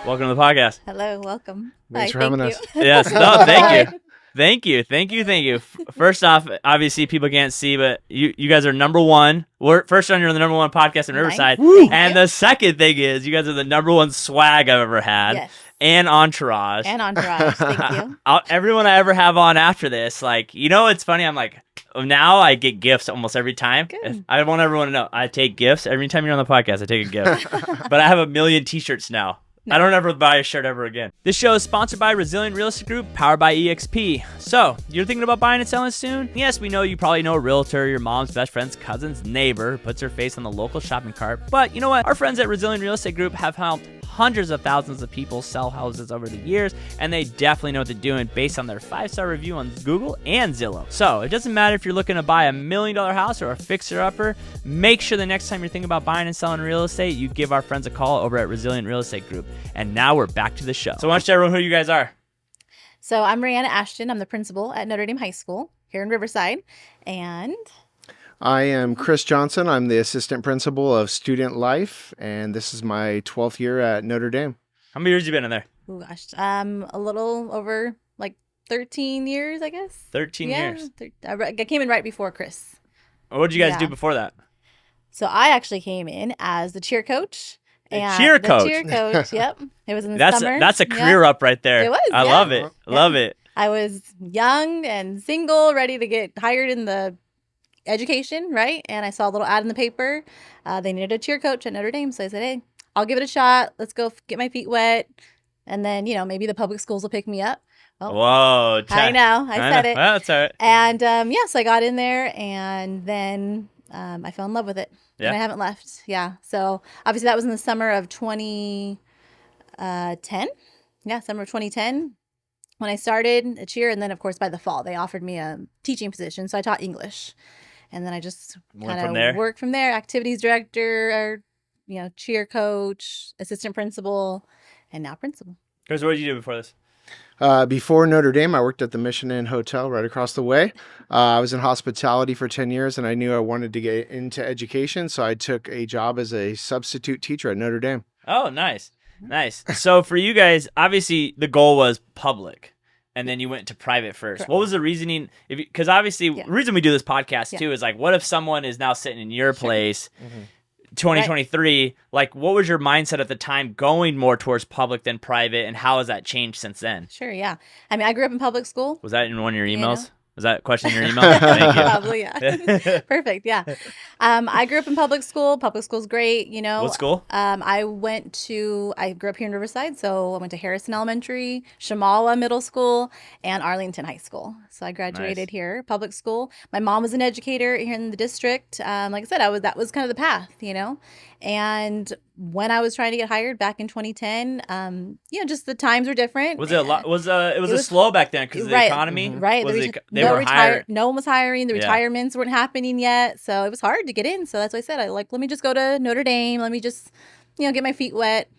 Welcome to the podcast. Hello, welcome. Thanks for having us. Yes, no, thank you. Thank you. First off, obviously people can't see, but you guys are number one. You're the number one podcast in Riverside. Nice. And the second thing is you guys are the number one swag I've ever had. Yes. And entourage. Thank you. Everyone I ever have on after this, it's funny. I'm like, now I get gifts almost every time. Good. I want everyone to know I take gifts. Every time you're on the podcast, I take a gift. But I have 1 million t-shirts now. I don't ever buy a shirt ever again. This show is sponsored by Resilient Real Estate Group, powered by EXP. So, you're thinking about buying and selling soon? Yes, we know you probably know a realtor, your mom's best friend's cousin's neighbor, puts her face on the local shopping cart. But you know what? Our friends at Resilient Real Estate Group have helped hundreds of thousands of people sell houses over the years, and they definitely know what they're doing based on their 5-star review on Google and Zillow. So, it doesn't matter if you're looking to buy $1 million house or a fixer-upper, make sure the next time you're thinking about buying and selling real estate, you give our friends a call over at Resilient Real Estate Group. And now we're back to the show. So why don't you tell everyone who you guys are? So I'm Rihanna Ashton. I'm the principal at Notre Dame High School here in Riverside. And I am Chris Johnson. I'm the assistant principal of Student Life, and this is my 12th year at Notre Dame. How many years have you been in there? oh gosh, a little over 13 years, I guess. 13 years. I came in right before Chris. What did you guys do before that? So I actually came in as the cheer coach. Cheer coach. The cheer coach, yep. It was in the That's summer. That's a career up right there. It was, I love it. Love it. I was young and single, ready to get hired in the education, right? And I saw a little ad in the paper. They needed a cheer coach at Notre Dame. So I said, hey, I'll give it a shot. Let's go get my feet wet. And then, maybe the public schools will pick me up. Well, whoa. I know. I said it. Well, that's all right. And so I got in there and then I fell in love with it. Yeah. And I haven't left. Yeah. So obviously that was in the summer of 2010. Yeah, summer of 2010 when I started a cheer. And then, of course, by the fall, they offered me a teaching position. So I taught English. And then I just kind of worked from there. Activities director, cheer coach, assistant principal, and now principal. Chris, what did you do before this? Before Notre Dame, I worked at the Mission Inn Hotel right across the way. I was in hospitality for 10 years, and I knew I wanted to get into education, so I took a job as a substitute teacher at Notre Dame. Oh, nice. Nice. So for you guys, obviously the goal was public, and then you went to private first. Correct. What was the reasoning? Because obviously the reason we do this podcast too is what if someone is now sitting in your place, 2023, what was your mindset at the time going more towards public than private, and how has that changed since then? Sure, yeah. I mean, I grew up in public school. Was that in one of your emails? Was that a question in your email? Thank you. Probably, yeah. Perfect, yeah. I grew up in public school. Public school's great, What school? I grew up here in Riverside, so I went to Harrison Elementary, Shamala Middle School, and Arlington High School. So I graduated here, public school. My mom was an educator here in the district. Like I said, that was kind of the path, And when I was trying to get hired back in 2010, just the times were different. Was it a lot? It was slow back then because of the economy. Right. No one was hiring. The retirements weren't happening yet, so it was hard to get in. So that's why I said, let me just go to Notre Dame. Let me just, get my feet wet.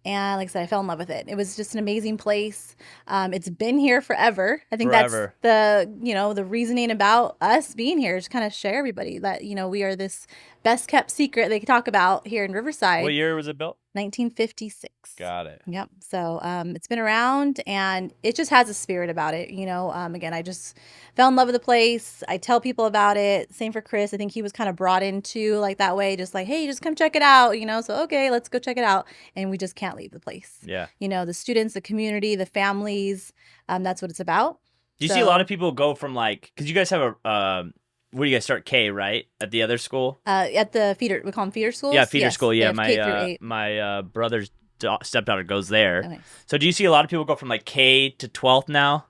And like I said, I fell in love with it. It was just an amazing place. It's been here forever. I think that's the reasoning about us being here, is kind of share everybody that, we are this best kept secret they can talk about here in Riverside. What year was it built? 1956. Got it. Yep. So it's been around, and it just has a spirit about it. Again, I just fell in love with the place. I tell people about it. Same for Chris. I think he was kind of brought into that way, just hey, just come check it out. So, okay, let's go check it out. And we just can't leave the place. Yeah. The students, the community, the families, that's what it's about. Do you see a lot of people go from because you guys have where do you guys start? K, right? At the other school? At the feeder, we call them feeder schools. Yeah, feeder school. Yeah, my my brother's stepdaughter goes there. Oh, nice. So do you see a lot of people go from K to 12th now,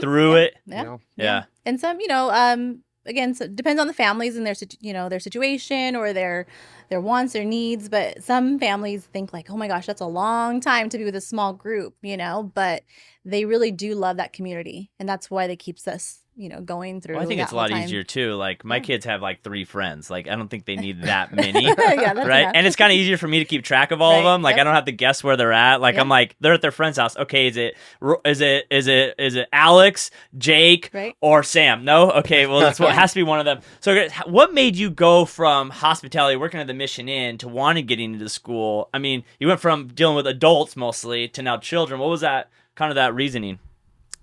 through it? Yeah. And some, again, so it depends on the families and their situation or their wants, their needs. But some families think oh my gosh, that's a long time to be with a small group, but they really do love that community, and that's why they keep us going through. Well, I think that it's a lot time. easier too. Like my kids have like 3 friends. Like I don't think they need that many. Yeah, that's right. enough. And it's kind of easier for me to keep track of all of Right, them. Like I don't have to guess where they're at. Like Yep. I'm like, they're at their friend's house. Okay. Is it Alex, Jake, Right. or Sam? No. Okay. Well, it has to be one of them. So what made you go from hospitality, working at the Mission Inn, to wanting getting into school? I mean, you went from dealing with adults mostly to now children. What was that reasoning?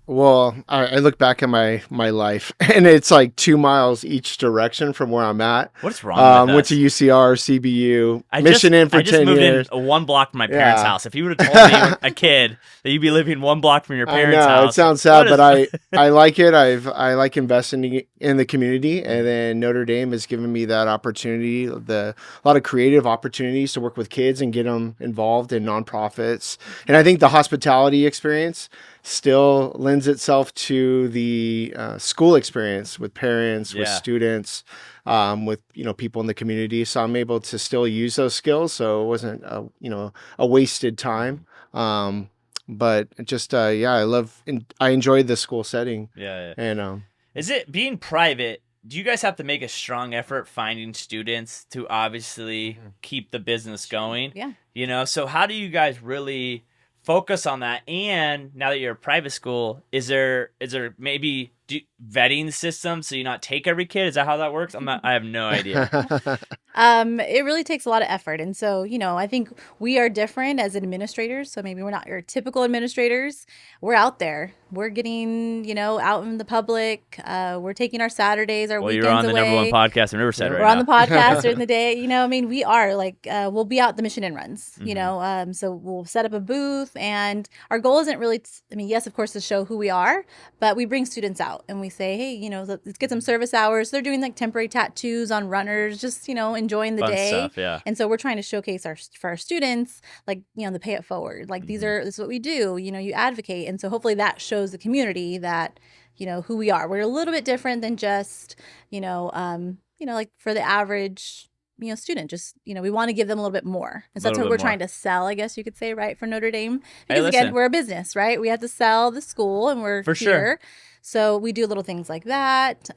Well, I look back at my life, and it's like 2 miles each direction from where I'm at. What's wrong with Went us? to UCR, CBU, Mission Inn for 10 years. I just moved in 1 block from my parents' house. If you would have told me, a kid, that you'd be living 1 block from your parents' I know, house. it sounds sad, but I like it. I like investing in the community, and then Notre Dame has given me that opportunity, a lot of creative opportunities to work with kids and get them involved in nonprofits. And I think the hospitality experience still lends itself to the school experience with parents, with students, with people in the community. So I'm able to still use those skills. So it wasn't a wasted time. But just I enjoyed the school setting. Yeah. And is it being private? Do you guys have to make a strong effort finding students to obviously keep the business going? Yeah. So how do you guys really focus on that? And now that you're a private school, is there maybe vetting system so you not take every kid? Is that how that works? I have no idea. It really takes a lot of effort. And so, I think we are different as administrators. So maybe we're not your typical administrators. We're out there. We're getting, out in the public. We're taking our Saturdays, our weekends away. You're on the number 1 podcast in Riverside right now. We're on the podcast during the day. We are we'll be out the Mission Inn runs, so we'll set up a booth, and our goal isn't really, yes, of course, to show who we are, but we bring students out and we say, hey, let's get some service hours. They're doing like temporary tattoos on runners, just, enjoying the Fun day. stuff, yeah. And so we're trying to showcase for our students, like, the pay it forward. Like this is what we do, you advocate. And so hopefully that shows the community that, who we are. We're a little bit different than just, like for the average, student, just, we want to give them a little bit more. And so that's what we're trying to sell, I guess you could say, right, for Notre Dame. Because again, we're a business, right? We have to sell the school, and we're for here. Sure. So we do little things like that.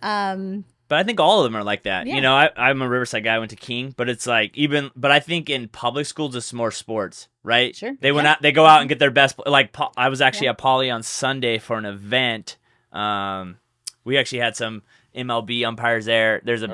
But I think all of them are like that. Yeah. I'm a Riverside guy. I went to King, but it's like but I think in public schools it's more sports, right? Sure. They go out and get their best. Like I was actually at Poly on Sunday for an event. We actually had some MLB umpires there. There's a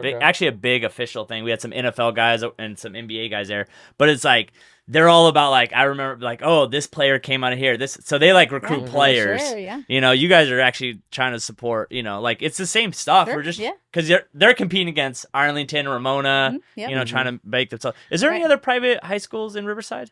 big official thing. We had some NFL guys and some NBA guys there. But it's like they're all about like, I remember like, oh, this player came out of here. So they like recruit players. Sure, yeah. You guys are actually trying to support. Like it's the same stuff. Sure, We're just because they're competing against Arlington, Ramona. Trying to make themselves. Is there any other private high schools in Riverside?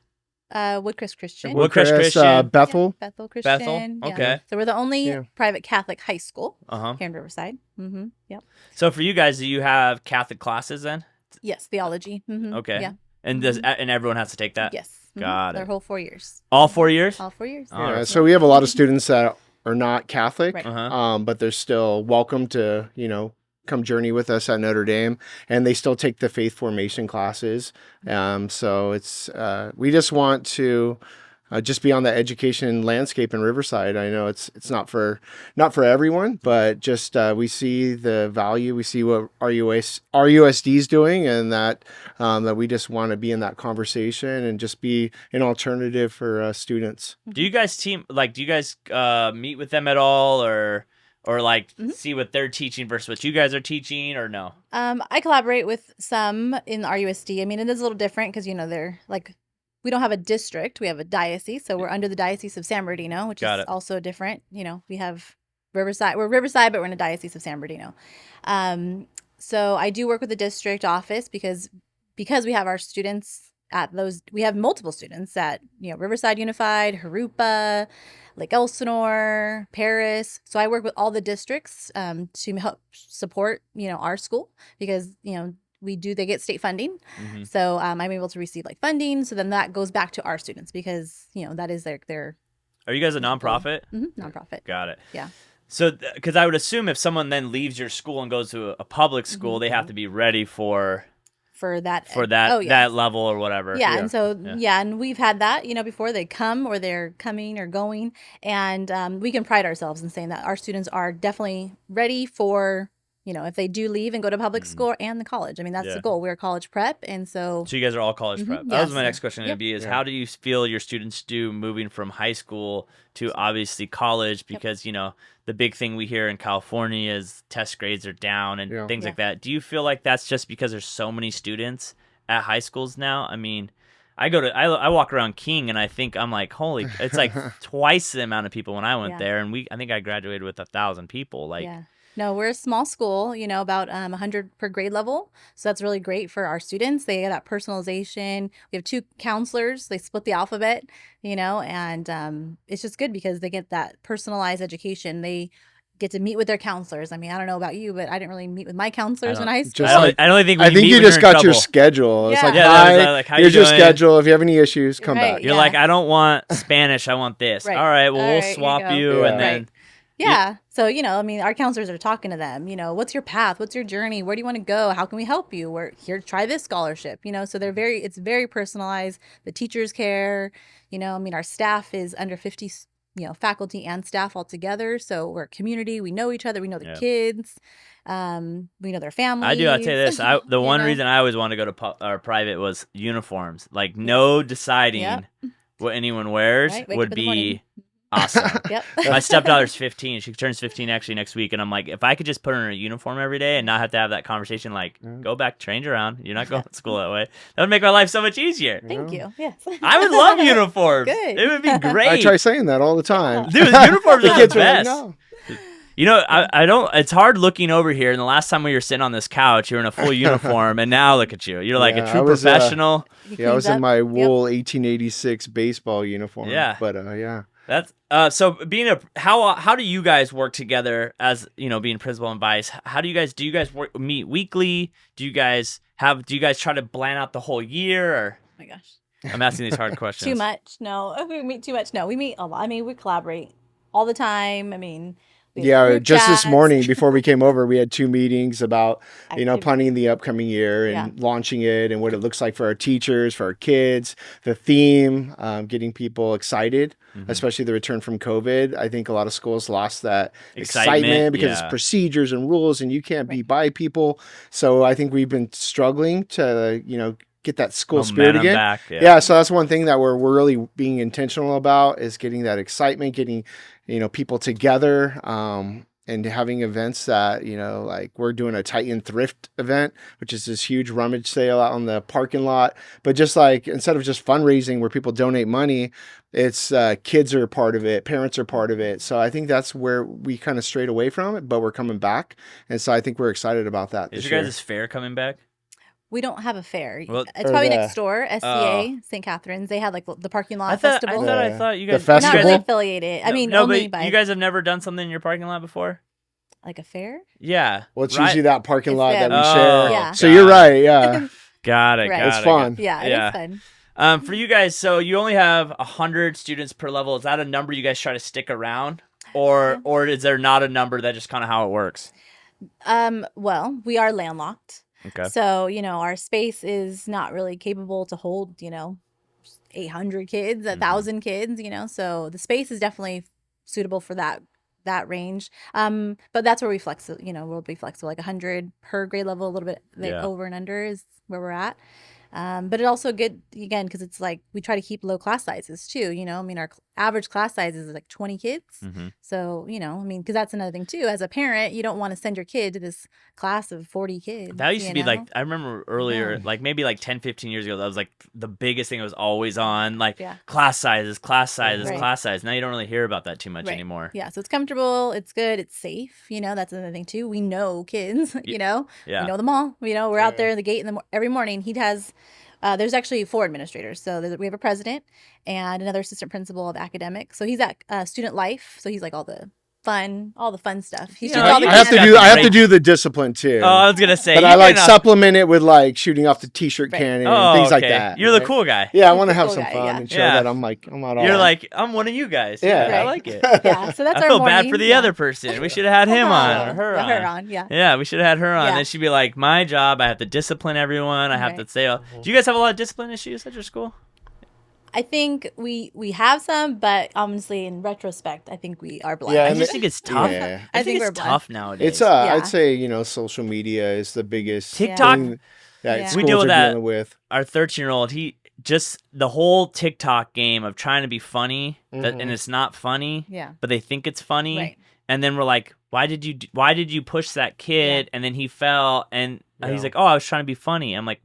Woodcrest Christian. Woodcrest Christian. Bethel. Yeah, Bethel Christian. Bethel. Okay. Yeah. So we're the only private Catholic high school here in Riverside. Yep. So for you guys, do you have Catholic classes then? Yes, theology. Okay. Yeah. And and everyone has to take that? Yes. Got it. Their whole 4 years. All 4 years? All 4 years. Yeah, so we have a lot of students that are not Catholic, Right. but they're still welcome to, come journey with us at Notre Dame, and they still take the faith formation classes. So it's we just want to just be on the education landscape in Riverside. I know it's not for everyone, but just we see the value, we see what RUSD is doing, and that we just want to be in that conversation and just be an alternative for students. Do you guys meet with them at all, or like see what they're teaching versus what you guys are teaching, or no? I collaborate with some in RUSD. I mean, it is a little different because they're like, we don't have a district, we have a diocese, so we're under the Diocese of San Bernardino, which is also different. We have Riverside. We're Riverside, but we're in a Diocese of San Bernardino. So I do work with the district office because we have our students at those. We have multiple students at Riverside Unified, Harupa, Lake Elsinore, Paris. So I work with all the districts to help support our school because they get state funding. So I'm able to receive like funding. So then that goes back to our students because, that is their. Are you guys a nonprofit? Nonprofit. Got it. Yeah. So, because I would assume if someone then leaves your school and goes to a public school, they have to be ready for for that that level or whatever. Yeah, and so and we've had that, before they come or they're coming or going, and we can pride ourselves in saying that our students are definitely ready for, if they do leave and go to public school and the college. I mean, that's the goal. We're college prep, and so you guys are all college prep. That was my next question going to be: is how do you feel your students do moving from high school to obviously college? Because the big thing we hear in California is test grades are down and things like that. Do you feel like that's just because there's so many students at high schools now? I mean, I walk around King and I think I'm like, holy, it's like twice the amount of people when I went there, and I think I graduated with 1,000 people. No, we're a small school, about 100 per grade level. So that's really great for our students. They get that personalization. We have 2 counselors. They split the alphabet, and it's just good because they get that personalized education. They get to meet with their counselors. I mean, I don't know about you, but I didn't really meet with my counselors when I was I don't think I think you just got your schedule. It's like, hi, here's your schedule. If you have any issues, come back. You're like, I don't want Spanish. I want this. All right, well, we'll swap you. And then... Yeah. So, our counselors are talking to them, what's your path? What's your journey? Where do you want to go? How can we help you? We're here to try this scholarship, so it's very personalized. The teachers care, our staff is under 50, faculty and staff all together. So we're a community. We know each other. We know the kids. We know their families. I'll tell you this. The one reason I always wanted to go to private was uniforms. Like no deciding what anyone wears would be awesome. My stepdaughter's 15. She turns 15 actually next week, and I'm like, if I could just put her in a uniform every day and not have to have that conversation, like, go back, change around. You're not going to school that way. That would make my life so much easier. Thank you. Yes. I would love uniforms. Good. It would be great. I try saying that all the time. Dude, uniforms are the best. Like, no. I don't. It's hard looking over here. And the last time we were sitting on this couch, you were in a full uniform, and now look at you. You're like a true professional. I was in my wool 1886 baseball uniform. Yeah, but That's so being how do you guys work together as being principal and vice? How do you guys meet weekly? Do you guys try to plan out the whole year? Or oh my gosh, I'm asking these hard questions. Too much? No. If we meet too much, no. We meet a lot. I mean, we collaborate all the time. I mean. Just this morning before we came over, we had 2 meetings about, planning the upcoming year and launching it and what it looks like for our teachers, for our kids, the theme, getting people excited, especially the return from COVID. I think a lot of schools lost that excitement because it's procedures and rules and you can't be by people. So I think we've been struggling to, get that school spirit again. Back, so that's one thing that we're really being intentional about is getting that excitement, getting people together, and having events that, like we're doing a Titan thrift event, which is this huge rummage sale out on the parking lot. But just like, instead of just fundraising where people donate money, it's kids are part of it, parents are part of it. So I think that's where we kind of strayed away from it, but we're coming back. And so I think we're excited about that. Is your guys' fair coming back? We don't have a fair. It's probably next door, SCA, St. Catharines. They had like the parking lot festival. I thought you guys... The festival? Not really affiliated. I mean, only by... You guys have never done something in your parking lot before? Like a fair? Yeah. Well, it's usually that parking lot that we share. Yeah. So you're right, yeah. Got it. It's fun. Yeah, it is fun. For you guys, so you only have 100 students per level. Is that a number you guys try to stick around? Or is there not a number that just kind of how it works? Well, we are landlocked. Okay. So, our space is not really capable to hold, 800 kids, 1,000 kids, so the space is definitely suitable for that range. But that's where we flex, we'll be flexible, like 100 per grade level, a little bit over and under is where we're at. But it also good, again, because it's like we try to keep low class sizes too, our average class size is like 20 kids. So, because that's another thing too. As a parent, you don't want to send your kid to this class of 40 kids. That used to be like, I remember earlier, like maybe like 10, 15 years ago, that was like the biggest thing that was always on, like class sizes, class size. Now you don't really hear about that too much anymore. Yeah, so it's comfortable, it's good, it's safe. That's another thing too. We know kids, we know them all. We're out there in the gate every morning. He has... there's actually 4 administrators. So we have a president and another assistant principal of academics. So he's at student life. So he's like all the all the fun stuff. He's Yeah, doing all the I have to do the discipline too. Oh, I was gonna say, but I like supplement it with like shooting off the t-shirt cannon and things like that. You're the cool guy. Yeah, I want to have cool some guy, fun yeah. and show that I'm not all. You're like, I'm one of you guys. Yeah. I like it. Yeah, so that's I our feel morning. bad for the other person. We should have had him on or her on. Her on, yeah. Yeah, we should have had her on. Yeah. Then she'd be like, my job, I have to discipline everyone. I have to say, do you guys have a lot of discipline issues at your school? I think we have some, but honestly, in retrospect, I think we are blessed. Yeah, I and just think it's tough. Yeah. I think we're it's tough nowadays. It's I'd say social media is the biggest TikTok. thing that We schools deal with are that. dealing with. Our 13-year-old, he just the whole TikTok game of trying to be funny, and it's not funny. Yeah. But they think it's funny, Right. and then we're like, why did you push that kid? And then he fell, and he's like, oh, I was trying to be funny. I'm like,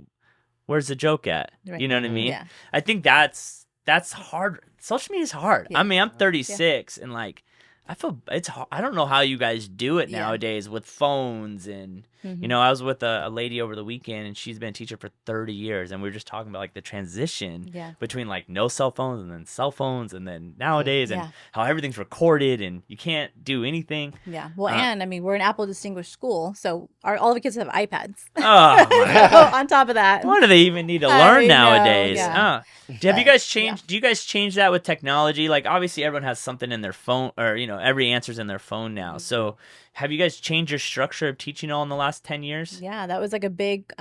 where's the joke at? Right. You know what I mean? Yeah. I think that's hard. Social media is hard. Yeah. I mean, I'm 36 and like I feel it's hard. I don't know how you guys do it nowadays with phones and you know, I was with a lady over the weekend and she's been a teacher for 30 years and we were just talking about like the transition between like no cell phones and then cell phones and then nowadays and how everything's recorded and you can't do anything. Yeah. Well, and I mean, we're an Apple distinguished school, so all of the kids have iPads. Oh, my God. On top of that. What do they even need to learn nowadays? Yeah. Have you guys changed? Do you guys change that with technology? Like, obviously, everyone has something in their phone, or you know, every answer's in their phone now. So, have you guys changed your structure of teaching all in the last 10 years? Yeah, that was like a big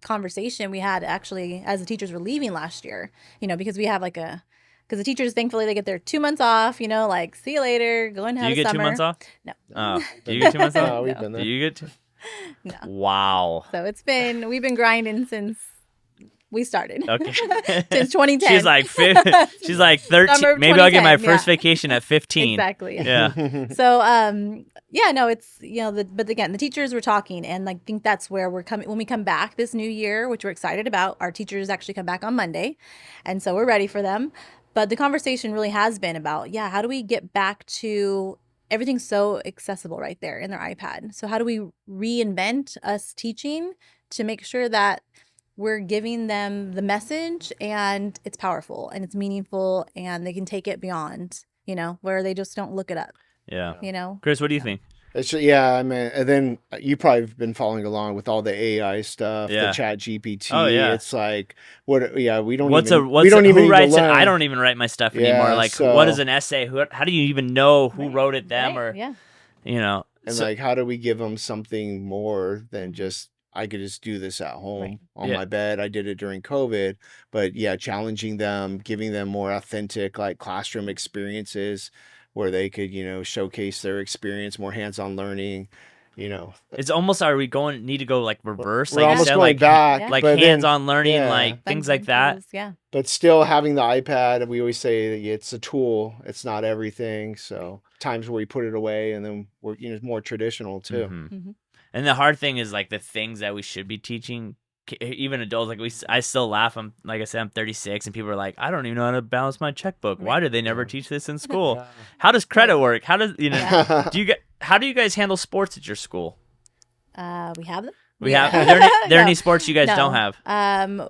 conversation we had actually as the teachers were leaving last year. You know, because we have like because the teachers, thankfully, they get their 2 months off. You know, like see you later, go and have Do you a get summer. 2 months off? No. Oh, do you get 2 months off? No, we've been there. Do you get? No. Wow. So we've been grinding since we started. Okay. Since 2010. She's like 13. Summer of Maybe I'll get my 2010, first vacation at 15. Exactly. Yeah. So, no, it's, you know, but again, the teachers were talking, and I think that's where we're coming when we come back this new year, which we're excited about. Our teachers actually come back on Monday, and so we're ready for them. But the conversation really has been about, how do we get back to everything's so accessible right there in their iPad? So how do we reinvent us teaching to make sure that we're giving them the message and it's powerful and it's meaningful and they can take it beyond, you know, where they just don't look it up. Yeah. You know, Chris, what do you think? It's, I mean, and then you probably have been following along with all the AI stuff, the Chat GPT. Oh, yeah. It's like, we don't who even writes need it? to learn. I don't even write my stuff anymore. Like, what is an essay? How do you even know who wrote it? Them or, you know? And like, how do we give them something more than just, I could just do this at home on my bed. I did it during COVID, but challenging them, giving them more authentic, like classroom experiences where they could, you know, showcase their experience, more hands-on learning, you know. It's almost, need to go like reverse? We're like almost said, going back. Like but hands-on learning, like Fun things like that. Yeah. But still having the iPad, we always say that it's a tool. It's not everything. So times where we put it away and then we're, you know, more traditional too. Mm-hmm. Mm-hmm. And the hard thing is like the things that we should be teaching, even adults. Like I still laugh. Like I said, I'm 36, and people are like, I don't even know how to balance my checkbook. Why did they never teach this in school? How does credit work? How does how do you guys handle sports at your school? We have them. We have. Are there any sports you guys don't have?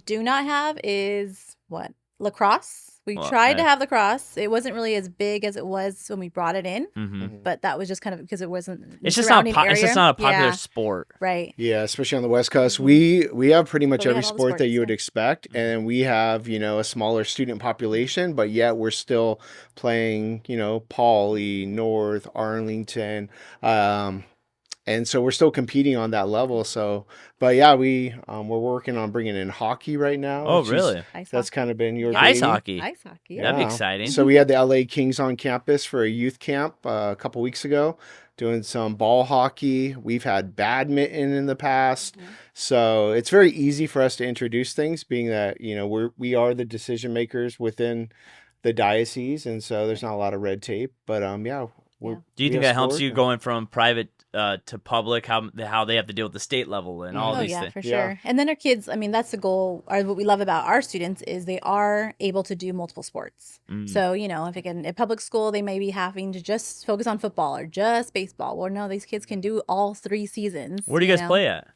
Do not have is what? Lacrosse. We Well, tried okay. to have lacrosse. It wasn't really as big as it was when we brought it in, Mm-hmm. but that was just kind of because it wasn't. It's just not. It's just not a popular Yeah, sport. right. Yeah, especially on the West Coast. We have pretty much But we every have all the sport that sports, you would expect, and we have, you know, a smaller student population, but yet we're still playing, you know, Pauley, North, Arlington, and so we're still competing on that level. So, but we're working on bringing in hockey right now. Oh, which is- really? That's kind of been your Ice baby. hockey. Ice hockey. That'd be Yeah. exciting. So we had the LA Kings on campus for a youth camp a couple weeks ago, doing some ball hockey. We've had badminton in the past. So it's very easy for us to introduce things, being that, you know, we are the decision makers within the diocese, and so there's not a lot of red tape. But Do you think that helps you going from private to public? How they have to deal with the state level and all these things? For sure. And then our kids, I mean, that's the goal. Or what we love about our students is they are able to do multiple sports. So, you know, if again at public school, they may be having to just focus on football or just baseball. Well, no, these kids can do all 3 seasons. Where do you guys play at?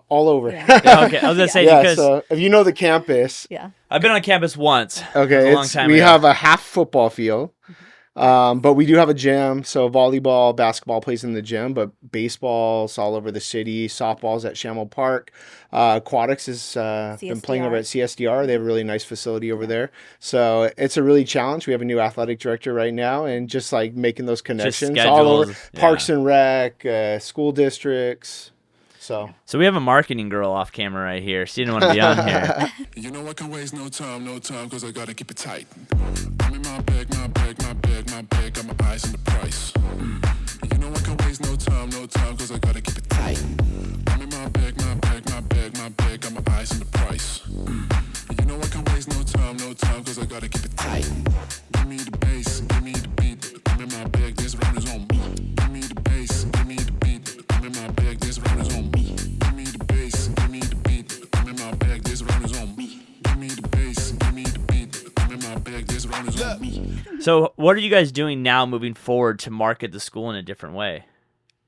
all over. Yeah. Yeah, okay, I was gonna say because so if you know the campus, Yeah. I've been on campus once. okay, a long time we ago. have a half football field. But we do have a gym. So volleyball, basketball plays in the gym, but baseball's all over the city. Softball's at Shamel Park. Aquatics has been playing over at CSDR. They have a really nice facility over there. So it's a really challenge. We have a new athletic director right now, and just like making those connections all over Parks and Rec, school districts. So we have a marketing girl off camera right here. She didn't want to be on here. You know I can waste no time, because I gotta keep it tight. I'm in my bag, got my eyes on the price. You know I can waste no time, because I gotta keep it tight. I'm in my bag, got my eyes on the price. You know I can waste no time, because I gotta keep it tight. Give me the bass, give me the beat. I'm in my bag, this round is on me. Give me the bass, give me the beat. I'm in my bag, this round is on me. Give me the bass, give me the beat. I'm in my bag, this round is on me. Give me the bass, give me the beat. I'm in my bag, this round is on me. So what are you guys doing now moving forward to market the school in a different way?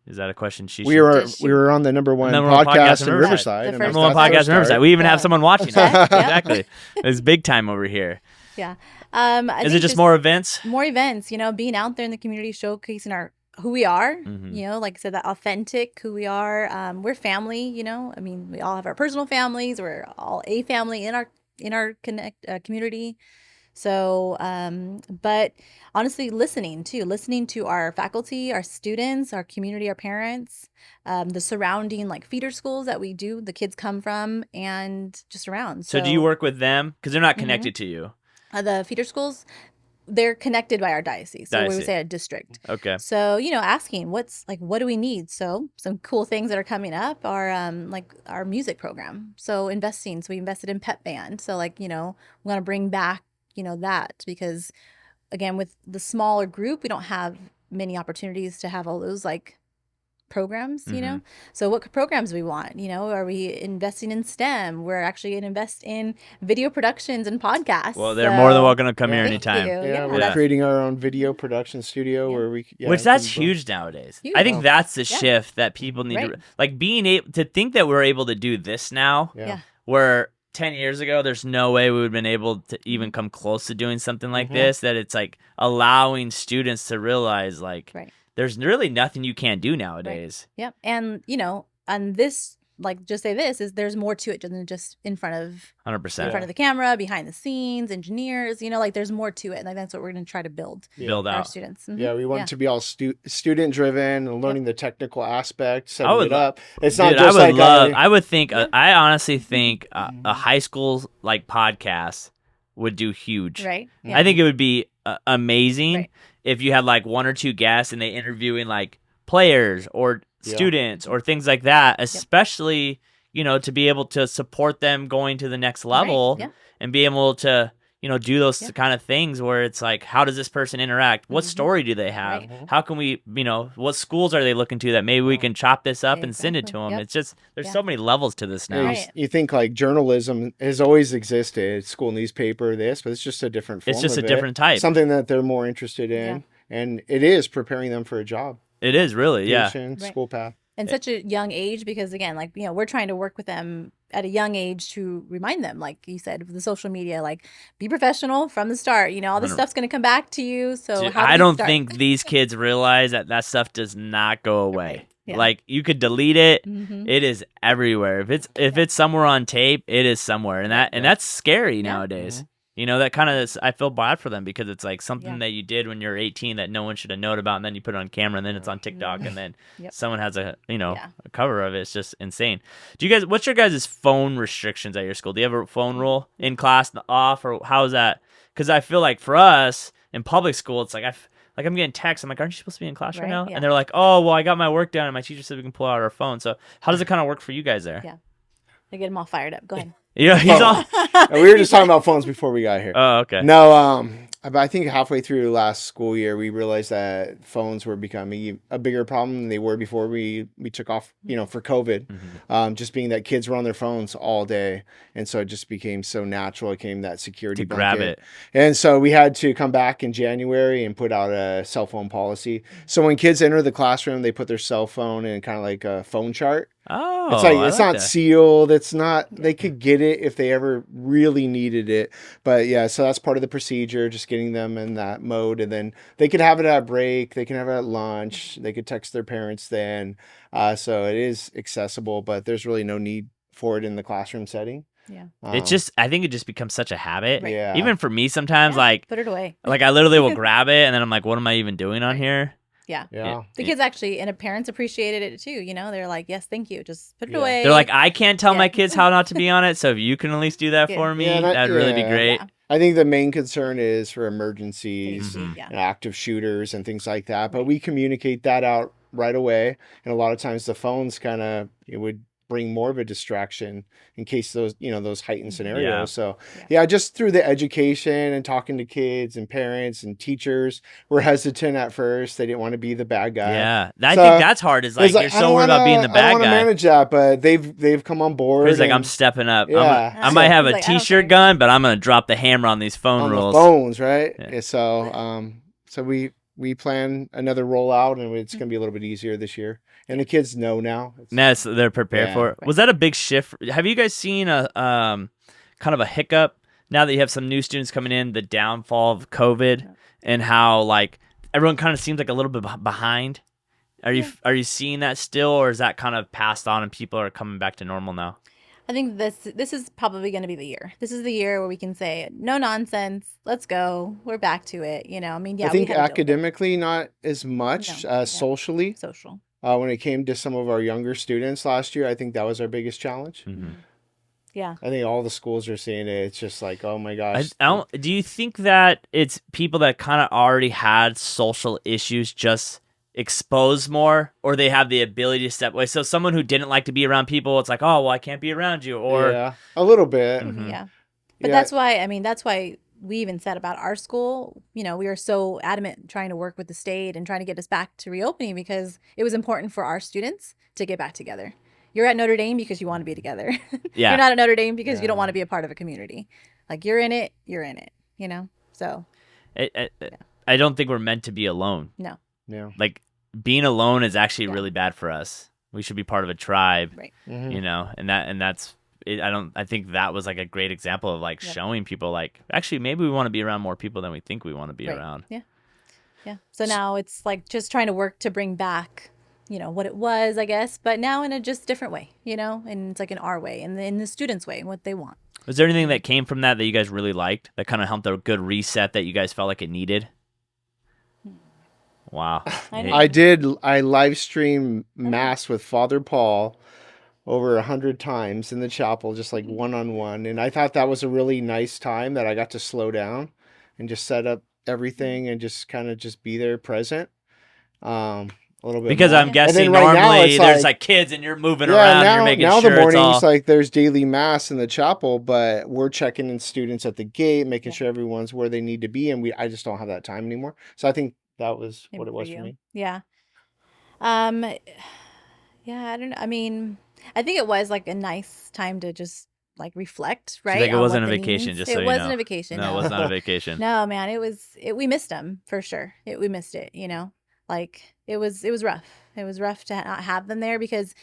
Is that a question we were on the number one podcast in Riverside. Number one podcast in Riverside. We even have someone watching us. Exactly. It's big time over here. Yeah. Is it just more events? More events, being out there in the community, showcasing who we are, like I said, that authentic who we are. We're family, we all have our personal families. We're all a family in our community. So, but honestly, listening to our faculty, our students, our community, our parents, the surrounding like feeder schools that the kids come from and just around. So do you work with them? Because they're not connected to you. The feeder schools, they're connected by our diocese. So we would say a district. Okay. So, asking what do we need? So some cool things that are coming up are like our music program. So we invested in pep band. So we want to bring back that, because again, with the smaller group, we don't have many opportunities to have all those like programs, So what programs we want, are we investing in STEM? We're actually going to invest in video productions and podcasts. Well, they're more than welcome to come here anytime. We're creating our own video production studio where which that's huge nowadays. Huge. I think that's the shift that people need to, like, being able to think that we're able to do this now, where 10 years ago, there's no way we would have been able to even come close to doing something like this, that it's like allowing students to realize there's really nothing you can't do nowadays. Right. Yep. And, on this, just say this, is there's more to it than just in front of 100%. In front of the camera, behind the scenes, engineers, there's more to it. And that's what we're going to try to build out our students. Yeah, we want it to be all student driven and learning the technical aspect, setting it up. It's not just I honestly think a high school like podcast would do huge. Right. Yeah. I think it would be amazing if you had like one or two guests and they interviewing like players or students or things like that, especially, to be able to support them going to the next level and be able to, do those kind of things where it's like, how does this person interact? What story do they have? How can we, what schools are they looking to that maybe we can chop this up and send it to them? It's just, there's so many levels to this now. You think like journalism has always existed, school newspaper, but it's just a different form. It's just a different type. Something that they're more interested in. And it is preparing them for a job. It is really, school path. And such a young age, because again, we're trying to work with them at a young age to remind them, like you said, with the social media, be professional from the start. All this stuff's going to come back to you. So I don't think these kids realize that stuff does not go away. Like, you could delete it. It is everywhere. If it's somewhere on tape, it is somewhere, and that's scary nowadays. That kind of, I feel bad for them, because it's like something that you did when you're 18 that no one should have known about, and then you put it on camera, and then it's on TikTok, and then someone has a cover of it. It's just insane. What's your guys' phone restrictions at your school? Do you have a phone rule in class, off, or how is that? Because I feel like for us in public school, it's like I'm getting texts. I'm like, aren't you supposed to be in class right now? Yeah. And they're like, oh, well, I got my work done, and my teacher said we can pull out our phone. So how does it kind of work for you guys there? Yeah, I get them all fired up. Go ahead. Yeah, he's on. We were just talking about phones before we got here. Oh, okay. No, I think halfway through last school year, we realized that phones were becoming a bigger problem than they were before we took off, for COVID. Just being that kids were on their phones all day. And so it just became so natural. It became that security to blanket. Grab it. And so we had to come back in January and put out a cell phone policy. So when kids enter the classroom, they put their cell phone in kind of like a phone chart. Oh, It's not sealed. It's not. They could get it if they ever really needed it. But yeah, so that's part of the procedure, just getting them in that mode, and then they could have it at break. They can have it at lunch. They could text their parents then. So it is accessible, but there's really no need for it in the classroom setting. Yeah. I think it just becomes such a habit. Right. Yeah. Even for me sometimes, like, put it away. Like I literally will grab it and then I'm like, what am I even doing on here? Yeah. Yeah. The kids actually, and the parents appreciated it too. You know, they're like, yes, thank you. Just put it away. They're like, I can't tell my kids how not to be on it. So if you can at least do that for me, that'd really be great. Yeah. I think the main concern is for emergencies, Mm-hmm. and active shooters and things like that. But we communicate that out right away. And a lot of times the phones kind of, it would bring more of a distraction in case those heightened scenarios. Yeah. So just through the education and talking to kids and parents and teachers were hesitant at first. They didn't want to be the bad guy. Yeah. I think that's hard is like, you're so worried about being the bad guy. I don't want to manage that, but they've come on board. He's like, I'm stepping up. Yeah. I might have a t-shirt gun, but I'm going to drop the hammer on these phone rules. The phones, right? Yeah. So we plan another rollout, and it's going to be a little bit easier this year. And the kids know now. They're prepared for it. Was that a big shift? Have you guys seen a kind of a hiccup now that you have some new students coming in, the downfall of COVID and how like everyone kind of seems like a little bit behind? Are you seeing that still, or is that kind of passed on and people are coming back to normal now? I think this is probably going to be the year. This is the year where we can say, no nonsense, let's go. We're back to it. You know, I mean, yeah. I think academically not as much, socially. Social. When it came to some of our younger students last year, I think that was our biggest challenge. Mm-hmm. Yeah. I think all the schools are seeing it. It's just like, oh my gosh. Do you think that it's people that kind of already had social issues just exposed more, or they have the ability to step away? So someone who didn't like to be around people, it's like, oh, well, I can't be around you. Or a little bit. Mm-hmm. Yeah. But that's why we even said about our school, you know, we were so adamant trying to work with the state and trying to get us back to reopening because it was important for our students to get back together. You're at Notre Dame because you want to be together. Yeah. You're not at Notre Dame because you don't want to be a part of a community. Like you're in it, you know? So I don't think we're meant to be alone. No. Yeah. Like being alone is actually really bad for us. We should be part of a tribe, right? Mm-hmm. You know, and that's it. I think that was like a great example of like showing people like, actually, maybe we want to be around more people than we think we want to be around. Yeah. Yeah. So now it's like just trying to work to bring back, you know, what it was, I guess, but now in a just different way, you know, and it's like in our way and in the students' way, what they want. Was there anything that came from that you guys really liked that kind of helped a good reset that you guys felt like it needed? Wow. I live stream mass with Father Paul over 100 times in the chapel, just like one-on-one. And I thought that was a really nice time that I got to slow down and just set up everything and just kind of just be there present. A little bit because more. I'm guessing right normally there's like kids and you're moving around and you're making now sure the mornings it's all... like there's daily mass in the chapel, but we're checking in students at the gate, making sure everyone's where they need to be, and I just don't have that time anymore. So I think that was what it was for me. Yeah. I don't know. I mean, I think it was like a nice time to just like reflect, right? Like it wasn't a vacation, just so you know. It wasn't a vacation. No, it was not a vacation. No, man, we missed them for sure. We missed it, you know? Like it was rough. It was rough to not have them there because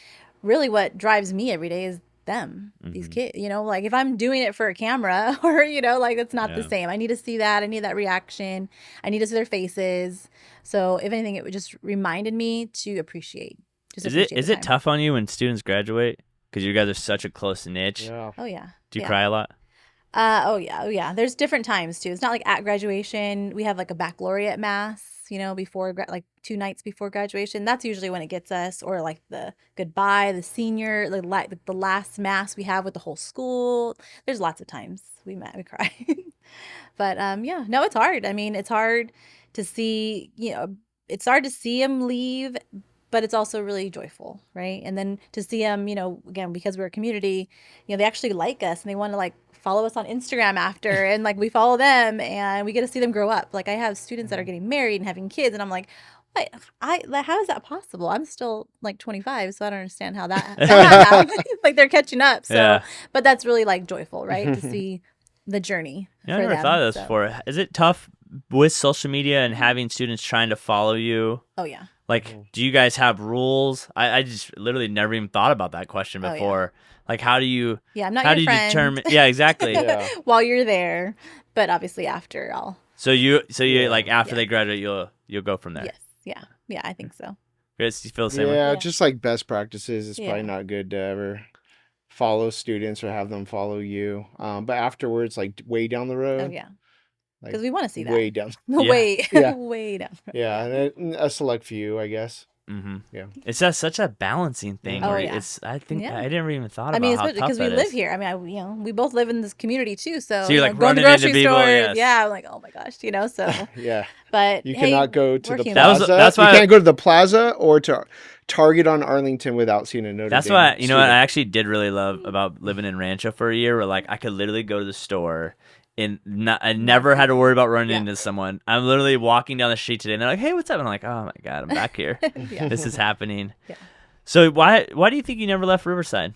really what drives me every day is them, these kids, you know, like if I'm doing it for a camera or, you know, like it's not the same. I need to see that. I need that reaction. I need to see their faces. So if anything, it just reminded me to appreciate. Is it tough on you when students graduate? Because you guys are such a close niche. Yeah. Oh yeah. Do you cry a lot? Oh yeah. There's different times too. It's not like at graduation. We have like a baccalaureate mass, you know, before like 2 nights before graduation. That's usually when it gets us, or like the goodbye, the senior, like the last mass we have with the whole school. There's lots of times we cry. But no, it's hard. I mean, it's hard to see, you know, it's hard to see them leave, but it's also really joyful, right? And then to see them, you know, again, because we're a community, you know, they actually like us and they want to like follow us on Instagram after, and like we follow them and we get to see them grow up. Like I have students that are getting married and having kids, and I'm like, what? How is that possible? I'm still like 25, so I don't understand how that happened. Like they're catching up. So, but that's really like joyful, right? To see the journey. Yeah, I never thought of this before. Is it tough with social media and having students trying to follow you? Oh yeah. Like, do you guys have rules? I just literally never even thought about that question before. Like, how do you? Yeah, I'm not how your do you friend. determine? Yeah, exactly. Yeah. While you're there, but obviously after I'll. So you like after they graduate, you'll go from there. Yes. Yeah, I think so. Chris, you feel the same way? Yeah, just like best practices. It's Yeah. probably not good to ever follow students or have them follow you. But afterwards, like way down the road. Oh yeah, like, because we want to see that. Way down. Way, Yeah. way down. Yeah, and a select few, I guess. Mm-hmm. Yeah. It's just such a balancing thing. Oh, where yeah. I never even thought about I mean, how especially tough because we that live is. here. I mean, we both live in this community too. So, you're, like, going to running into grocery people, stores. yes. Yeah, I'm like, oh my gosh, so. Yeah. But You hey, cannot go to the working plaza. That's why you can't go to the plaza or to Target on Arlington without seeing a Notre Dame. That's what what I student. actually did really love about living in Rancho for a year. Where like I could literally go to the store and I never had to worry about running into someone. I'm literally walking down the street today and they're like, "Hey, what's up?" And I'm like, "Oh my god, I'm back here. Yeah. This is happening." Yeah. So why do you think you never left Riverside?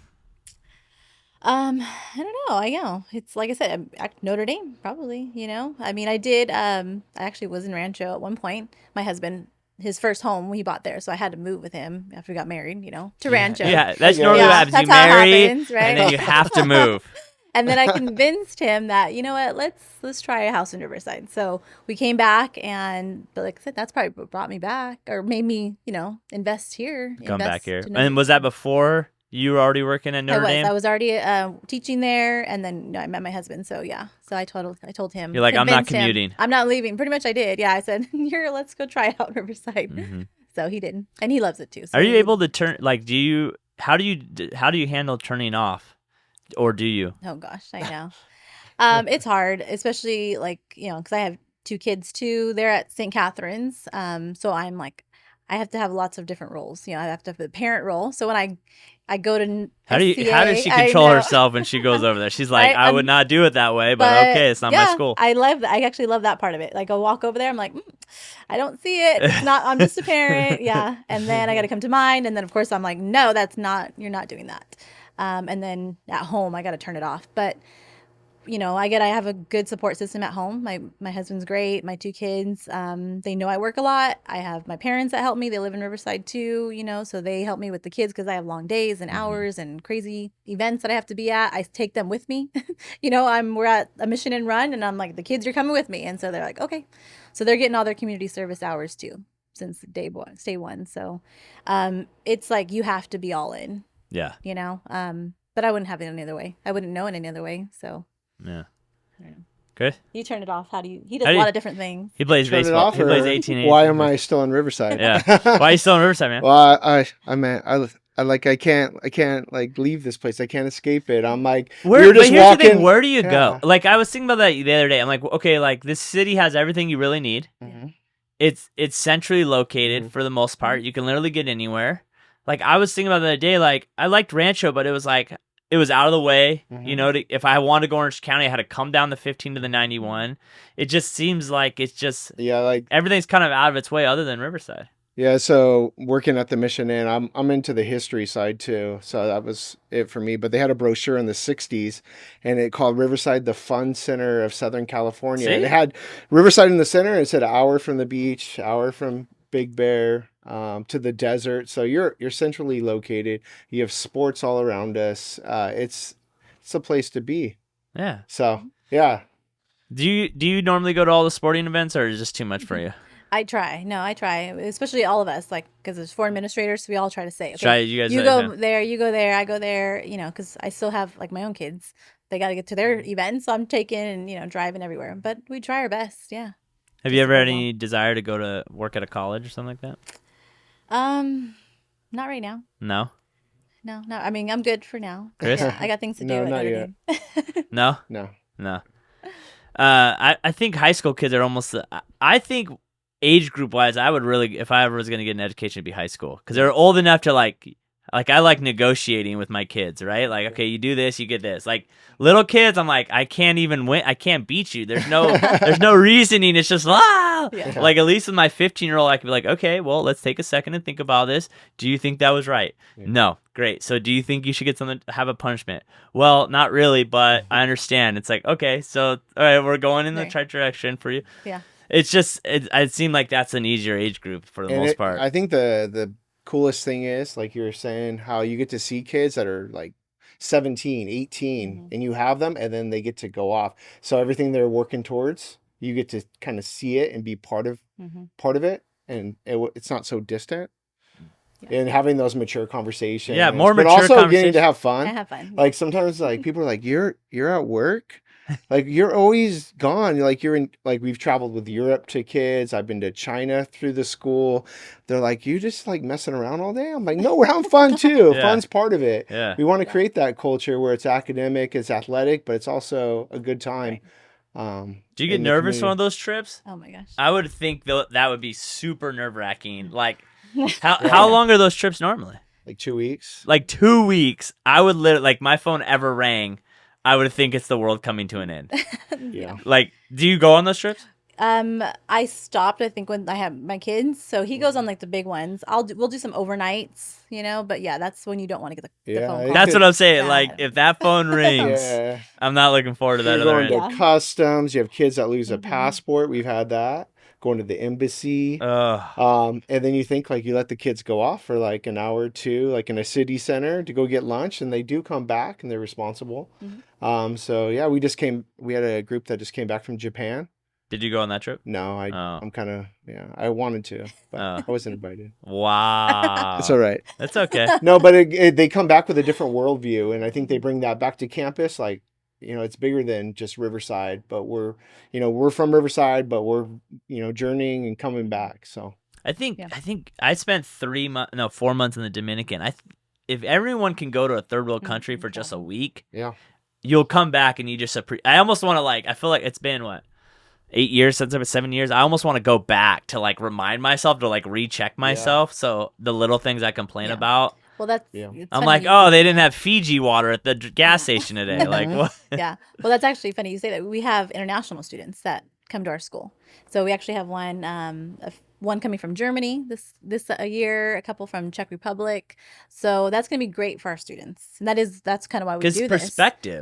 I don't know. I know it's like I said, Notre Dame probably. I mean, I did. I actually was in Rancho at one point. My husband, his first home, he bought there, so I had to move with him after we got married. To Rancho. Yeah, that's Yeah. normally what Yeah, happens. You that's how it marry, happens, right? and then you have to move. And then I convinced him that, you know what, let's try a house in Riverside. So we came back, but like I said, that's probably what brought me back or made me, invest here. Come back here. to Notre And was that before you were already working at Notre Dame? I was already teaching there, and then I met my husband. So yeah, so I told him. You're like, I'm not convinced him, commuting. I'm not leaving. Pretty much, I did. Yeah, I said, here, let's go try out Riverside. Mm-hmm. So he did, and he loves it too. So Are you able to turn? Like, how do you handle turning off, or do you? Oh gosh, I know. It's hard, especially like, because I have 2 kids too. They're at St. Catherine's. So I'm like, I have to have lots of different roles. I have to have the parent role. So when I go to How does she I control know. herself when she goes over there? She's like, I would I'm- not do it that way, but okay, it's not my school. I love that. I actually love that part of it. Like, I'll walk over there. I'm like, I don't see it. It's not. I'm just a parent. Yeah. And then I got to come to mine. And then of course I'm like, no, that's not. You're not doing that. And then at home I got to turn it off. But I have a good support system at home. My husband's great. My 2 kids, they know I work a lot. I have my parents that help me. They live in Riverside too, so they help me with the kids because I have long days and hours and crazy events that I have to be at. I take them with me. We're at a mission and run, and I'm like, the kids are coming with me, and so they're like, okay. So they're getting all their community service hours too since day one. So, it's like you have to be all in. Yeah. But I wouldn't have it any other way. I wouldn't know it any other way. So. Yeah. Good. You turn it off. He does a lot of different things. He plays Turn it baseball. off, He plays or 18. Why am I still in Riverside? Yeah. Why are you still in Riverside, man? Well, I can't like leave this place. I can't escape it. I'm like, But you're just here's walking. the thing. Where do you Yeah. go? Like, I was thinking about that the other day. I'm like, okay, like this city has everything you really need. Mhm. It's centrally located for the most part. You can literally get anywhere. Like, I was thinking about the other day. Like, I liked Rancho, but it was like it was out of the way. If I wanted to go Orange County, I had to come down the 15 to the 91. It just seems like it's just like everything's kind of out of its way, other than Riverside. Yeah, so working at the Mission Inn, I'm into the history side too. So that was it for me. But they had a brochure in the 60s, and it called Riverside the Fun Center of Southern California. See? And it had Riverside in the center. And it said hour from the beach, hour from Big Bear, to the desert. So you're centrally located. You have sports all around us. It's a place to be. Yeah. So yeah. Do you normally go to all the sporting events, or is it just too much for you? I try. No, I try. Especially all of us, like, because there's 4 administrators, so we all try to say, okay, Try you guys. you go there, you go there, I go there. Because I still have like my own kids. They got to get to their events, so I'm taking and driving everywhere. But we try our best. Yeah. Have you ever had any desire to go to work at a college or something like that? Not right now. No. No. I mean, I'm good for now. Chris? Yeah, I got things to do. No, at not Notre yet. Dame. No. No. I think high school kids are almost. I think age group wise, I would really, if I ever was going to get an education, it'd be high school, because they're old enough to like I like negotiating with my kids, right? Like, okay, you do this, you get this. Like little kids, I'm like, I can't even win. I can't beat you. There's no reasoning. It's just Yeah. Like, at least with my 15-year-old, I could be like, okay, well, let's take a second and think about this. Do you think that was right? Yeah. No. Great. So do you think you should get something, have a punishment? Well, not really, but I understand. It's like, okay, so all right, we're going in the right direction for you. Yeah. it seemed like that's an easier age group for the most part. I think the coolest thing is, like you were saying, how you get to see kids that are like 17, 18, and you have them, and then they get to go off. So everything they're working towards, you get to kind of see it and be part of it, and it's not so distant. Yeah. And having those mature conversations. Yeah, more but mature also getting to have fun. I have fun. Like sometimes like people are like, you're at work? Like you're always gone. Like you're in, like we've traveled with Europe to kids. I've been to China through the school. They're like, you just like messing around all day? I'm like, no, we're having fun too. Yeah. Fun's part of it. Yeah. We want to create that culture where it's academic, it's athletic, but it's also a good time. Right. Do you get nervous on those trips? Oh my gosh. I would think that would be super nerve-wracking. Like, how long are those trips normally? Like 2 weeks. Like 2 weeks. I would literally, like, my phone ever rang, I would think it's the world coming to an end. Yeah. Like, do you go on those trips? I stopped, I think, when I had my kids. So he goes on like the big ones. We'll do some overnights, but yeah, that's when you don't want to get the phone call. That's what I'm saying. Yeah. Like, if that phone rings, I'm not looking forward to that. You're going to customs. You have kids that lose a passport. We've had that. Going to the embassy. And then you think like you let the kids go off for like an hour or two, like in a city center to go get lunch, and they do come back and they're responsible. So yeah, we had a group that just came back from Japan. Did you go on that trip? No, I'm kind of, I wanted to, but I wasn't invited. Wow. It's all right. That's okay. No, but they come back with a different worldview, and I think they bring that back to campus. Like, it's bigger than just Riverside, but we're from Riverside, but we're, journeying and coming back. So I think I spent 4 months in the Dominican. If everyone can go to a third world country for just a week, you'll come back and you just I almost want to I feel like it's been 8 years since I've been 7 years. I almost want to go back to remind myself to recheck myself. So the little things I complain about. Well, that's I'm like, oh, they didn't have Fiji water at the gas station today. Like what? Yeah. Well, that's actually funny you say that. We have international students that come to our school. So we actually have one coming from Germany this year, a couple from Czech Republic. So that's going to be great for our students. And that's kind of why we do this.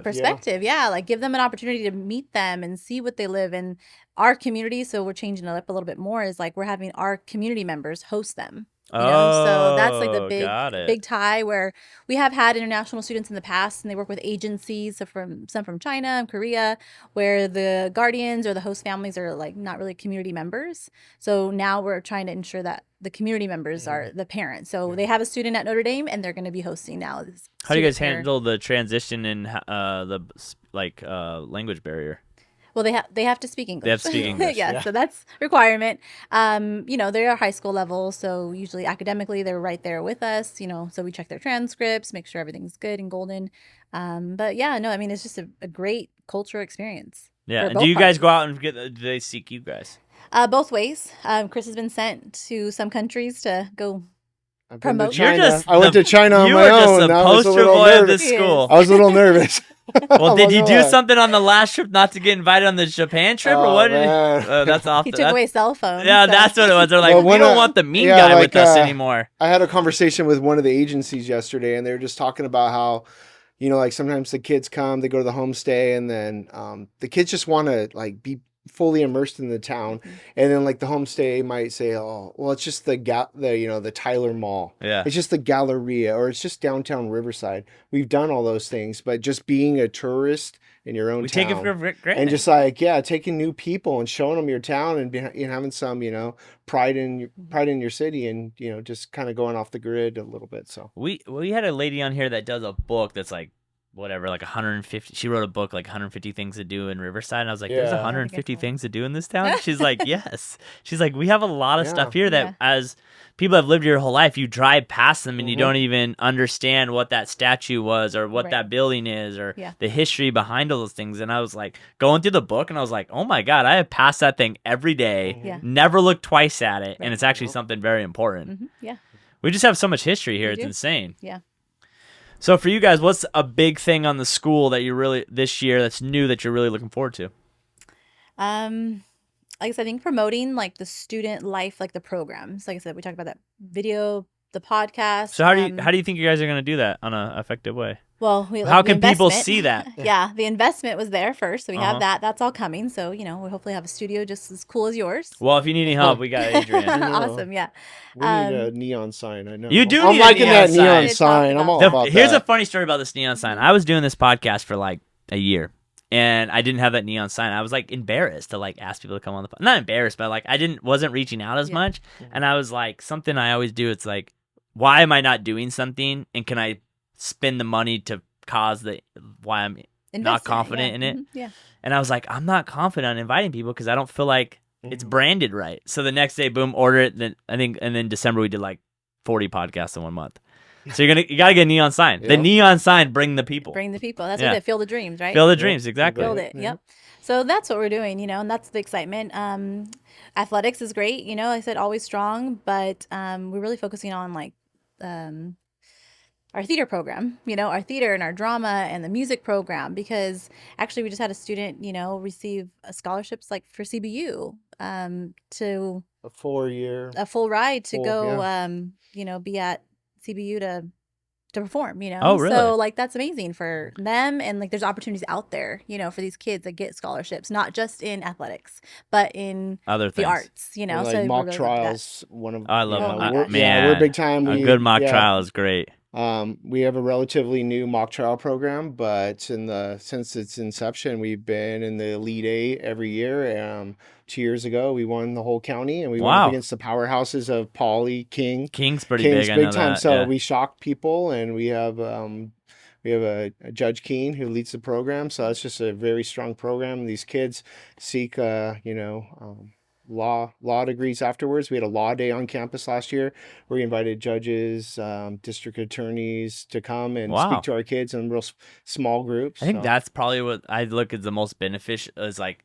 Perspective, yeah. Like give them an opportunity to meet them and see what they live in. Our community, so we're changing it up a little bit more, is we're having our community members host them. So that's the big tie where we have had international students in the past, and they work with agencies, so some from China and Korea, where the guardians or the host families are not really community members. So now we're trying to ensure that the community members are the parents. So they have a student at Notre Dame, and they're going to be hosting now. How do you guys handle the transition in the language barrier? Well, they have to speak English. They have to speak English. Yeah, so that's requirement. They're high school level, so usually academically they're right there with us. So we check their transcripts, make sure everything's good and golden. But yeah, no, I mean it's just a great cultural experience. Yeah. Do you guys go out and do they seek you guys? Both ways. Chris has been sent to some countries to go promote. I went to China on my own. You were just a poster boy of this school. I was a little nervous. Well, did you do something on the last trip not to get invited on the Japan trip, or what? That's off. He took away cell phones. Yeah, that's what it was. They're like, we don't want the mean guy with us anymore. I had a conversation with one of the agencies yesterday, and they were just talking about how, sometimes the kids come, they go to the homestay, and then the kids just want to be fully immersed in the town, and then the homestay might say, oh well, it's just the Tyler Mall, it's just the Galleria, or it's just downtown Riverside. We've done all those things, but just being a tourist in your own town, take it for granted, and just taking new people and showing them your town, and having some pride in your city, and just kind of going off the grid a little bit. So we had a lady on here that does a book that's 150. She wrote a book 150 things to do in Riverside, and I was like, there's 150 things to do in this town? She's like, yes. She's like, we have a lot of stuff here that as people have lived your whole life, you drive past them and you don't even understand what that statue was, or what that building is, or the history behind all those things. And I was going through the book, and I was like, oh my God, I have passed that thing every day, never looked twice at it, and it's actually something very important. Yeah. We just have so much history here. It's insane. Yeah. So for you guys, what's a big thing on the school that this year that's new that you're really looking forward to? Like I said, I think promoting the student life, the programs. Like I said, we talked about that video, the podcast. So how do you think you guys are going to do that on an effective way? Well, how can people see that? Yeah, the investment was there first, so we have that. That's all coming. So we hopefully have a studio just as cool as yours. Well, if you need any help, we got Adrian. Awesome, yeah. We need a neon sign. I know you do. I'm need liking a neon that neon sign. sign. I'm all about that. Here's a funny story about this neon sign. I was doing this podcast for like a year, and I didn't have that neon sign. I was like embarrassed to like ask people to come on the podcast. Not embarrassed, but like wasn't reaching out as much. And I was like, something I always do. It's like, why am I not doing something? And can I spend the money to cause why I'm not confident in it? Yeah. And I was like, I'm not confident on inviting people because I don't feel like it's branded right. So the next day, boom, order it. Then and then December we did like 40 podcasts in 1 month. So you gotta get a neon sign. The neon sign, bring the people. Bring the people. That's what it. Feel the dreams, right? Feel the dreams, exactly. Build it. Yep. So that's what we're doing, and that's the excitement. Athletics is great, like I said, always strong, but we're really focusing on like our theater program, our theater and our drama and the music program, because actually we just had a student, receive scholarships like for CBU to a 4-year, a full ride to go, be at CBU to perform, Oh, really? So like that's amazing for them, and like there's opportunities out there, for these kids that get scholarships, not just in athletics, but in other things. the arts, like so mock really trials. One of I love them. we're big time. A good mock trial is great. We have a relatively new mock trial program, but since its inception, we've been in the Elite Eight every year. 2 years ago, we won the whole county, and we went up against the powerhouses of Pauley, King. King's big. I know time. That, so we shocked people, and we have a Judge Keen who leads the program. So it's just a very strong program. These kids seek, law degrees afterwards. We had a law day on campus last year where we invited judges, district attorneys to come and speak to our kids in real small groups. I think that's probably what I look at the most beneficial is like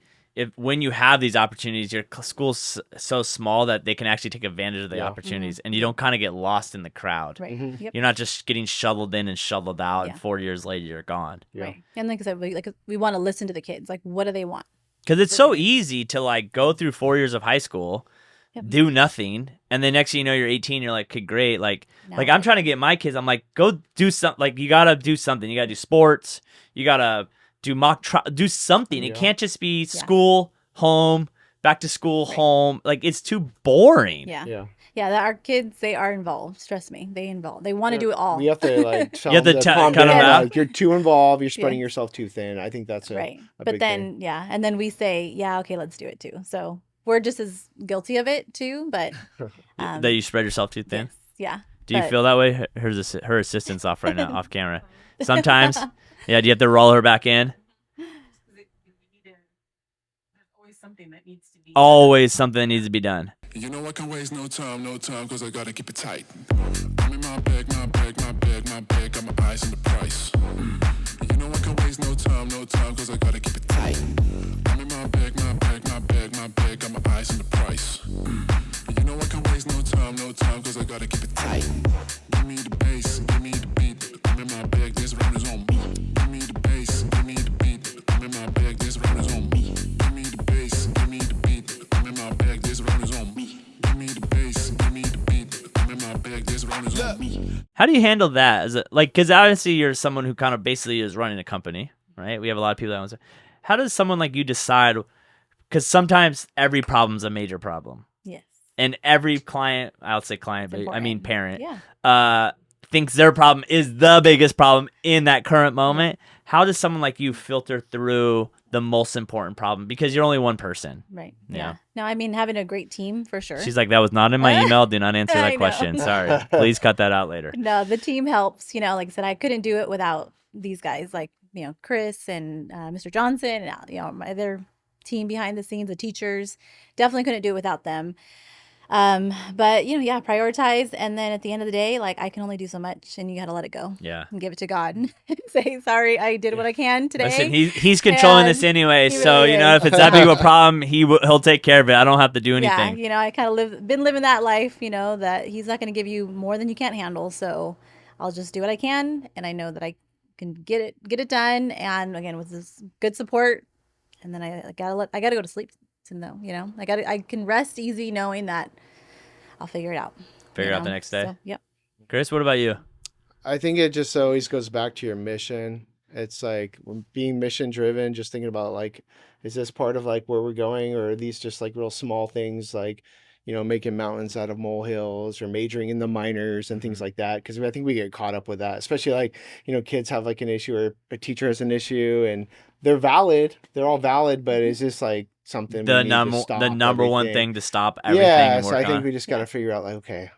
when you have these opportunities, your school's so small that they can actually take advantage of the opportunities, and you don't kind of get lost in the crowd. Right. Yep. You're not just getting shoveled in and shoveled out, and 4 years later you're gone. Right. And like I said, we want to listen to the kids. Like, what do they want? Because it's so easy to like go through 4 years of high school, do nothing, and then next thing you know you're 18. You're like, okay, great. Like I'm trying to get my kids. I'm like, go do something. Like you gotta do something. You gotta do sports. You gotta do do something. It can't just be school, home, back to school, home. Like it's too boring. Yeah. Our kids, they are involved. Trust me, they want to do it all. We have to like tell you have to cut them out. Like, you're too involved. You're spreading yourself too thin. I think that's a but big then thing. and then we say, okay, let's do it too. So we're just as guilty of it too. But that you spread yourself too thin. Yes, Do you feel that way? Her assistant's off right now, off camera. Sometimes, do you have to roll her back in? Always something that needs to be done. You know I can't waste no time, cause I gotta keep it tight. I'm in my bag, got my eyes on the price. You know I can't waste no time, cause I gotta keep it tight. I'm in my bag, got my eyes on the price. You know I can't waste no time, cause I gotta keep it tight. Give me the bass, give me the beat. I'm in my bag, this round is on me. Give me the bass, give me the beat. I'm in my bag, this round is on me. Give me the bass, give me the beat. I'm in my bag, this round is on me. Give me the bass, give me the beat. I'm in my bag, this round is on me. How do you handle that? Is it like, because obviously you're someone who kind of basically is running a company, right? We have a lot of people that want to. How does someone like you decide? Because sometimes every problem's a major problem. Yes. And every client, I'll say client, but I mean parent, Yeah. Thinks their problem is the biggest problem in that current moment. How does someone like you filter through the most important problem? Because you're only one person. Right. Yeah. No, I mean, having a great team for sure. She's like, that was not in my email. Do not answer that I question. know. Sorry. Please cut that out later. No, the team helps. Like I said, I couldn't do it without these guys, like, Chris and Mr. Johnson, and, my other team behind the scenes, the teachers. Definitely couldn't do it without them. But prioritize, and then at the end of the day, like, I can only do so much, and you got to let it go. Yeah. And give it to God and say, sorry, I did what I can today. Listen, he's controlling this anyway, so really if it's that big of a problem, he'll take care of it. I don't have to do anything. Yeah, I kind of been living that life, that he's not going to give you more than you can't handle. So I'll just do what I can, and I know that I can get it done. And again, with this good support, and then I gotta go to sleep. Though, I can rest easy knowing that I'll figure it out. Figure out the next day. So, yep. Chris, what about you? I think it just always goes back to your mission. It's like being mission driven, just thinking about like, is this part of like where we're going, or are these just like real small things like, making mountains out of molehills or majoring in the minors and things like that? Because I think we get caught up with that, especially like, kids have like an issue or a teacher has an issue and they're valid. They're all valid, but it's just like something we need to stop the number one everything. thing to stop everything. Yeah, and so work I think on. we just got to figure out like, okay,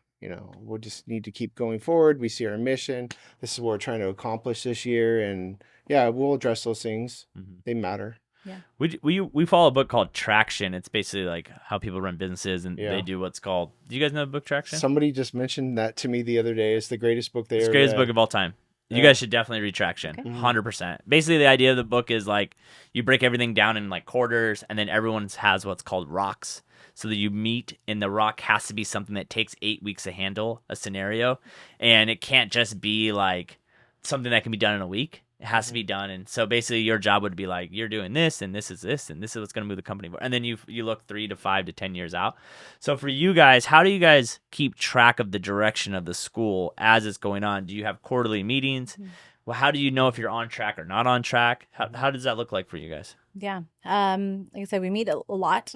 we'll just need to keep going forward. We see our mission. This is what we're trying to accomplish this year. And yeah, we'll address those things. They matter. Yeah. We follow a book called Traction. It's basically like how people run businesses and they do what's called, do you guys know the book Traction? Somebody just mentioned that to me the other day. It's the greatest book It's the greatest book of all time. You guys should definitely read Traction. Okay. 100%. Basically, the idea of the book is like you break everything down in like quarters, and then everyone has what's called rocks. So that you meet, and the rock has to be something that takes 8 weeks to handle a scenario, and it can't just be like something that can be done in a week. It has to be done, and so basically your job would be like you're doing this, and this is this, and this is what's going to move the company forward. And then you look 3 to 5 to 10 years out. So for you guys, how do you guys keep track of the direction of the school as it's going on? Do you have quarterly meetings? Well, how do you know if you're on track or not on track? How does that look like for you guys? Yeah. Like I said, we meet a lot,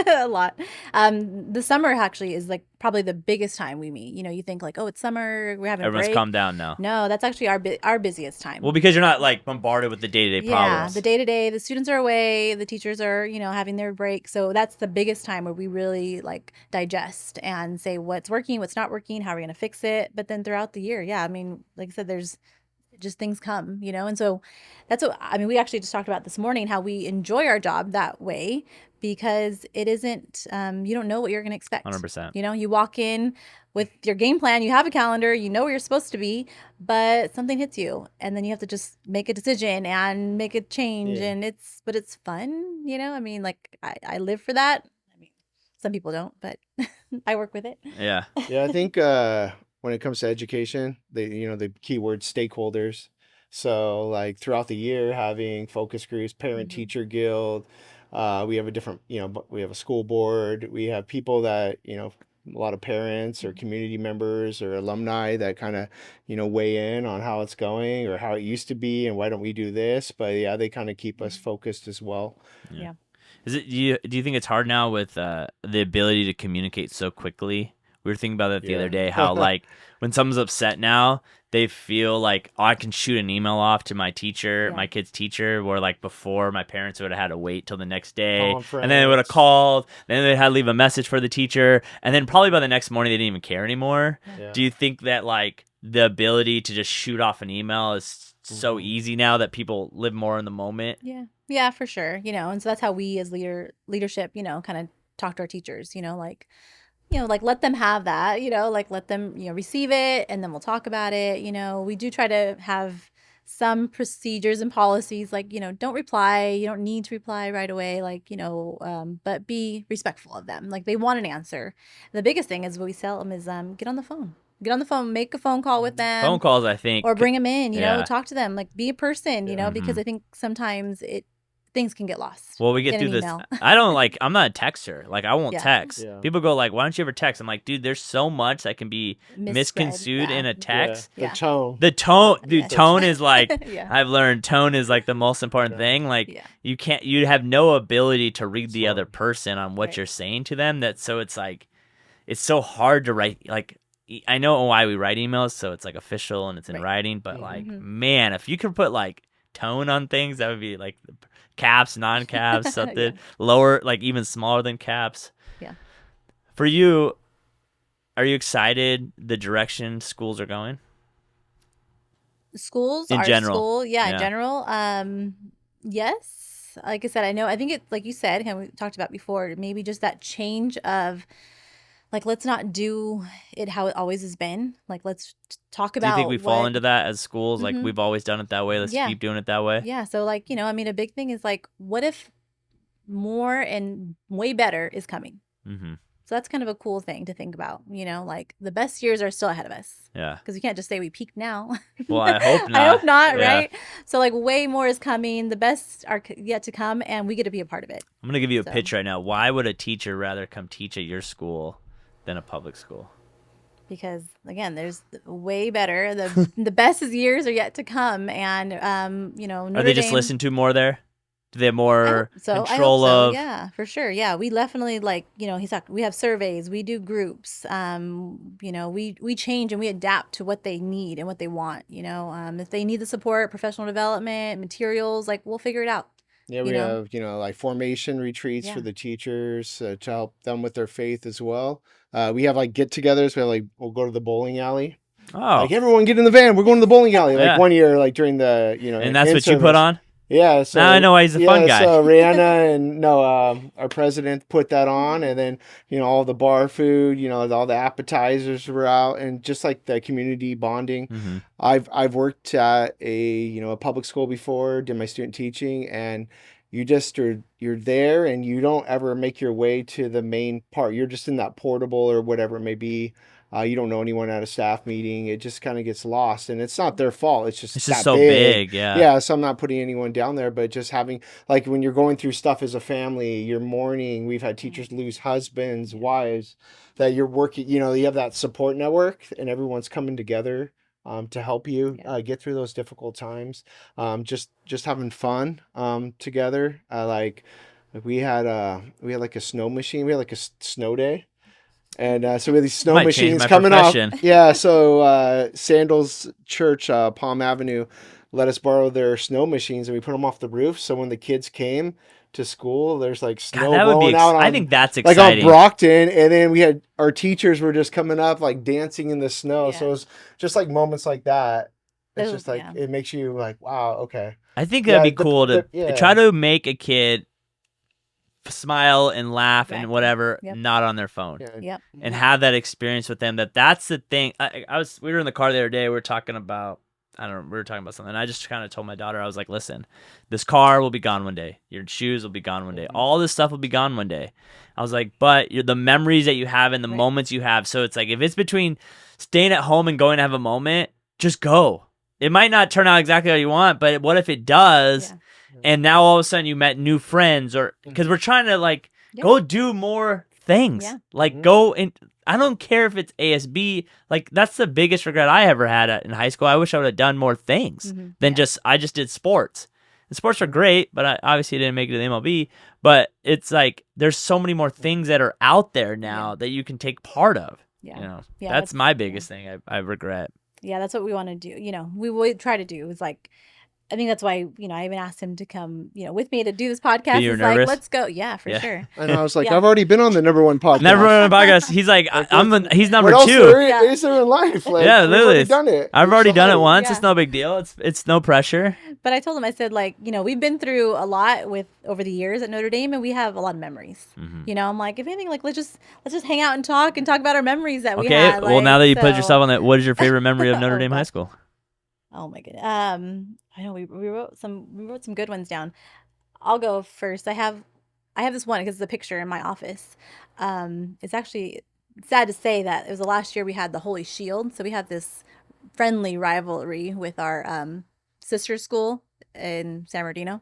a lot. The summer actually is like probably the biggest time we meet. You think like, oh, it's summer, we're having a Everyone's break. calmed down now. No, that's actually our busiest time. Well, because you're not like bombarded with the day-to-day problems. Yeah, the day-to-day, the students are away, the teachers are, having their break. So that's the biggest time where we really like digest and say what's working, what's not working, how are we going to fix it. But then throughout the year, yeah, I mean, like I said, there's just things come, and so that's what we actually just talked about this morning, how we enjoy our job that way because it isn't you don't know what you're going to expect. 100%. You walk in with your game plan, you have a calendar, you know where you're supposed to be, but something hits you and then you have to just make a decision and make a change. And it's fun, like I live for that. Some people don't, but I work with it. Yeah I think when it comes to education, the keyword stakeholders. So like throughout the year, having focus groups, parent teacher guild, we have a different, we have a school board, we have people that, a lot of parents or community members or alumni that kind of, weigh in on how it's going or how it used to be and why don't we do this? But yeah, they kind of keep us focused as well. Yeah. Do you think it's hard now with the ability to communicate so quickly? We were thinking about that the other day, how like when someone's upset now, they feel like, oh, I can shoot an email off to my teacher, my kid's teacher, where like before my parents would have had to wait till the next day and then they would have called, then they had to leave a message for the teacher. And then probably by the next morning, they didn't even care anymore. Yeah. Do you think that like the ability to just shoot off an email is so easy now that people live more in the moment? Yeah, for sure. And so that's how we as leadership, kind of talk to our teachers, like let them have that, like let them, receive it and then we'll talk about it. We do try to have some procedures and policies like, don't reply. You don't need to reply right away. Like, but be respectful of them. Like they want an answer. The biggest thing is what we tell them is get on the phone. Get on the phone, make a phone call with them. Phone calls, I think. Or bring them in, talk to them. Like be a person, because I think sometimes things can get lost. Well, we get through this. I'm not a texter. Like, I won't text. Yeah. People go like, why don't you ever text? I'm like, dude, there's so much that can be misconstrued in a text. Yeah. The tone. Dude, tone is like, I've learned tone is like the most important thing. Like, you have no ability to read the other person on what you're saying to them. So it's like, it's so hard to write. Like, I know why we write emails. So it's like official and it's in writing. But like, man, if you could put like tone on things, that would be like caps, non-caps, something lower, like even smaller than caps. Yeah. For you, are you excited the direction schools are going? Schools? In general. School, in general. Yes. Like I said, I think it's like you said, and we talked about before, maybe just that change of like, let's not do it how it always has been. Like, let's talk about. Do you think we fall into that as schools? Like, we've always done it that way. Let's keep doing it that way. Yeah. So, like, a big thing is like, what if more and way better is coming? Mm-hmm. So that's kind of a cool thing to think about. Like the best years are still ahead of us. Yeah. Because we can't just say we peaked now. Well, I hope not. I hope not, right? So like way more is coming. The best are yet to come, and we get to be a part of it. I'm gonna give you a pitch right now. Why would a teacher rather come teach at your school than a public school? because again, there's way better. The best years are yet to come, and Notre Are they just Dame, listened to more there? Do they have more I hope control so. of? Yeah, for sure. Yeah, we definitely we have surveys, we do groups. We change and we adapt to what they need and what they want. If they need the support, professional development, materials, like we'll figure it out. Yeah, we have, like formation retreats for Yeah. the teachers to help them with their faith as well. We have like get-togethers. We'll go to the bowling alley. Oh, Like everyone get in the van. We're going to the bowling alley. Like Yeah. one year, like during the, and that's what you put on? Yeah, so Now I know why he's a fun guy. So Rihanna and our president put that on, and then all the bar food, all the appetizers were out, and just like the community bonding. Mhm. I've worked at a public school before, did my student teaching, and you're there, and you don't ever make your way to the main part. You're just in that portable or whatever it may be. You don't know anyone at a staff meeting. It just kind of gets lost, and it's not their fault. It's just that so big, yeah. Yeah, so I'm not putting anyone down there, but just having, like, when you're going through stuff as a family, you're mourning. We've had teachers lose husbands, wives, that you're working. You have that support network, and everyone's coming together to help you get through those difficult times. Just having fun together. We had like a snow machine. We had like a snow day. And so we have these snow Might change machines my coming profession. off. Yeah, so Sandals Church, Palm Avenue, let us borrow their snow machines, and we put them off the roof. So when the kids came to school, there's like snow that would be. blowing out. I think that's like on exciting. Brockton, and then we had our teachers were just coming up like dancing in the snow. Yeah. So it's just like moments like that. It's Those- just like it makes you like, wow, okay. I think that'd be cool to yeah. try to make a kid smile and laugh and Exactly. whatever, Yep. not on their phone, Yeah. Yep. and have that experience with them. That's the thing. We were in the car the other day. We were talking about we were talking about something. I just kind of told my daughter, I was like, listen, this car will be gone one day. Your shoes will be gone one day. All this stuff will be gone one day. I was like, but the memories that you have and the Right. moments you have. So it's like, if it's between staying at home and going to have a moment, just go. It might not turn out exactly how you want, but what if it does? Yeah. And now all of a sudden you met new friends, or because we're trying to like go do more things. Yeah. Like go and I don't care if it's ASB. Like that's the biggest regret I ever had in high school. I wish I would have done more things than I just did sports. The sports are great, but I obviously didn't make it to the MLB. But it's like there's so many more things that are out there now that you can take part of. Yeah. That's my biggest thing I regret. Yeah, that's what we want to do. We will try to do is like, I think that's why, I even asked him to come, with me to do this podcast. you were It's like, nervous? let's go. Yeah, for sure. And I was like, Yeah. I've already been on the #1 podcast. Never on a podcast. He's like, he's number What else 2. is there in life? Like, Yeah, we've literally. already done it. I've already done it once. Yeah. It's no big deal. It's no pressure. But I told him, I said, like, we've been through a lot over the years at Notre Dame, and we have a lot of memories. I'm like, if anything, like, let's just hang out and talk about our memories that we Okay. had. Well, like, now that you put so- yourself on that, what is your favorite memory of Notre Dame High School? Oh my goodness. I know we wrote some good ones down. I'll go first. I have this one because it's a picture in my office. It's actually sad to say that it was the last year we had the Holy Shield, so we had this friendly rivalry with our sister school in San Bernardino,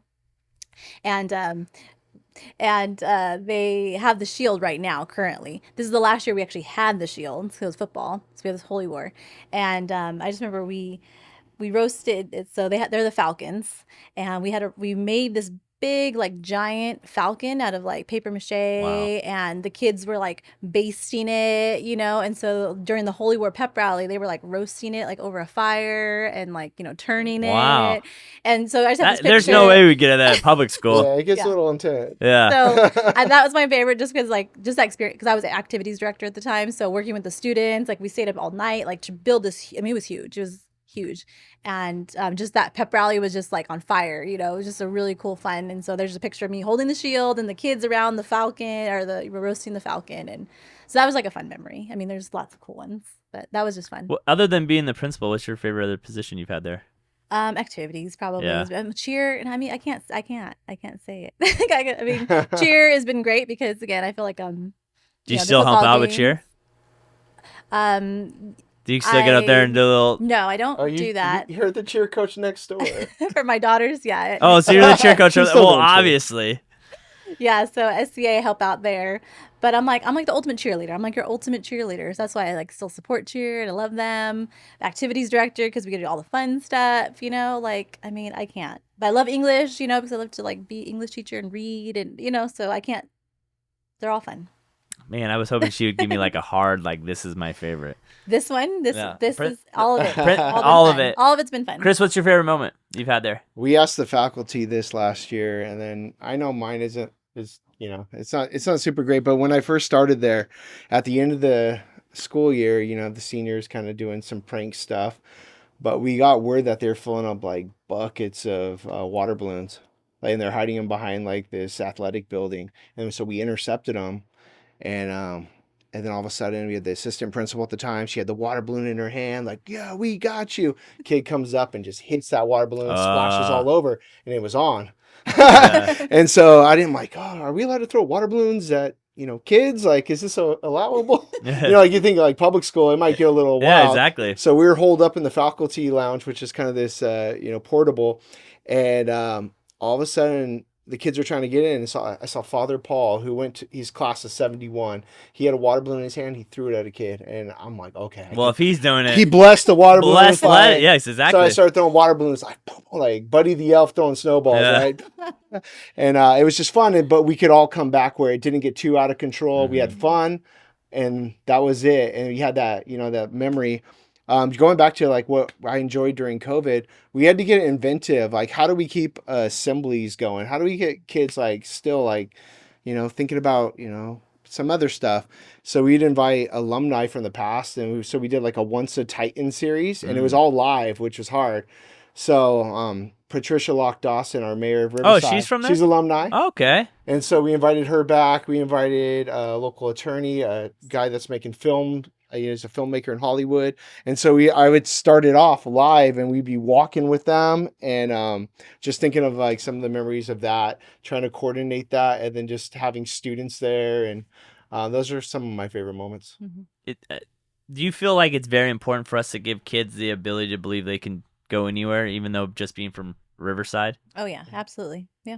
and they have the shield right now currently. This is the last year we actually had the shield, so it was football. So we have this Holy War, and I just remember we roasted it. So they're the Falcons, and we made this big like giant falcon out of like paper mache, and the kids were like basting it, and so during the Holy War pep rally they were like roasting it like over a fire and like turning Wow. it, and so I just have this picture. There's no way we get at that at public school. Yeah, it gets Yeah. a little intense. Yeah. So that was my favorite, just because just that experience, because I was activities director at the time, so working with the students, like we stayed up all night like to build this. I mean, it was huge. It was huge. And just that pep rally was just like on fire, it was just a really cool fun. And so there's a picture of me holding the shield and the kids around the falcon, or roasting the falcon. And so that was like a fun memory. I mean, there's lots of cool ones, but that was just fun. Well, other than being the principal, what's your favorite other position you've had there? Activities probably. Yeah. Cheer, and I mean, I can't say it. I mean, cheer has been great because again, I feel like Do you still help out with cheer? Do you still get up there and do a little? No, I don't do that. You heard the cheer coach next door. For my daughters, yeah. Oh, so you're the cheer coach. She's still Well, doing cheer. obviously. Yeah, so SCA help out there. But I'm like the ultimate cheerleader. I'm like your ultimate cheerleaders. That's why I like still support cheer and I love them. Activities director because we get to do all the fun stuff, like I mean, I can't. But I love English, because I love to like be English teacher and read and so I can't. They're all fun. Man, I was hoping she would give me like a hard like this is my favorite. This one, this is all of it. All of it. All of it's been fun. Chris, what's your favorite moment you've had there? We asked the faculty this last year, and then I know mine it's not super great, but when I first started there, at the end of the school year, the seniors kind of doing some prank stuff, but we got word that they're filling up like buckets of water balloons, and they're hiding them behind like this athletic building, and so we intercepted them, and then all of a sudden we had the assistant principal at the time. She had the water balloon in her hand, like, yeah, we got you. Kid comes up and just hits that water balloon, splashes all over, and it was on. And so I didn't like, are we allowed to throw water balloons at, kids? Like, is this allowable? Like you think like public school, it might get a little wild. Yeah, exactly. So we were holed up in the faculty lounge, which is kind of this, portable. And all of a sudden, the kids were trying to get in, and I saw Father Paul, who he's class of 71. He had a water balloon in his hand. He threw it at a kid, and I'm like, okay. Well, if he's doing it, he blessed the water balloon. Let it. Yes, exactly. So I started throwing water balloons, like Buddy the Elf throwing snowballs, right? And it was just fun, but we could all come back where it didn't get too out of control. We had fun, and that was it. And we had that, that memory. Going back to like what I enjoyed during COVID, we had to get inventive. Like, how do we keep assemblies going? How do we get kids like still like, thinking about, some other stuff? So we'd invite alumni from the past. And so we did like a Once a Titan series, and it was all live, which was hard. So Patricia Locke Dawson, our mayor of Riverside. Oh, she's from there? She's alumni. Oh, okay. And so we invited her back. We invited a local attorney, a guy that's making film. He's a filmmaker in Hollywood. And so I would start it off live, and we'd be walking with them and just thinking of like some of the memories of that, trying to coordinate that, and then just having students there. And those are some of my favorite moments. Do you feel like it's very important for us to give kids the ability to believe they can go anywhere, even though just being from Riverside? Oh, yeah, absolutely. Yeah.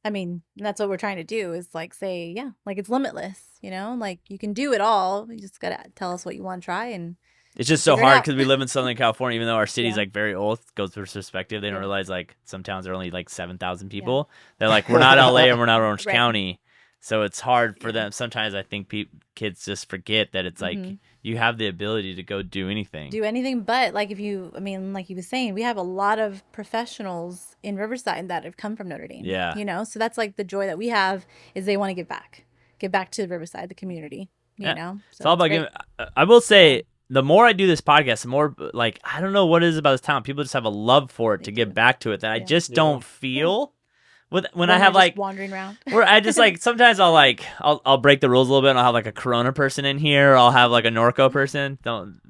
I mean, that's what we're trying to do is like say, yeah, like it's limitless, like you can do it all. You just got to tell us what you want to try. And it's just so hard because we live in Southern California, even though our city's like very old, goes to perspective. They don't realize like some towns are only like 7,000 people. They're like, we're not LA and we're not Orange County. So it's hard for them. Sometimes I think kids just forget that it's like you have the ability to go do anything. But like like you was saying, we have a lot of professionals in Riverside that have come from Notre Dame. Yeah. So that's like the joy that we have is they want to give back to Riverside, the community, you know. So it's all about giving. I will say, the more I do this podcast, the more like, I don't know what it is about this town. People just have a love for it to give back to it that I just don't feel. When I have like wandering around, where I just like sometimes I'll break the rules a little bit and I'll have like a Corona person in here, or I'll have like a Norco person. Don't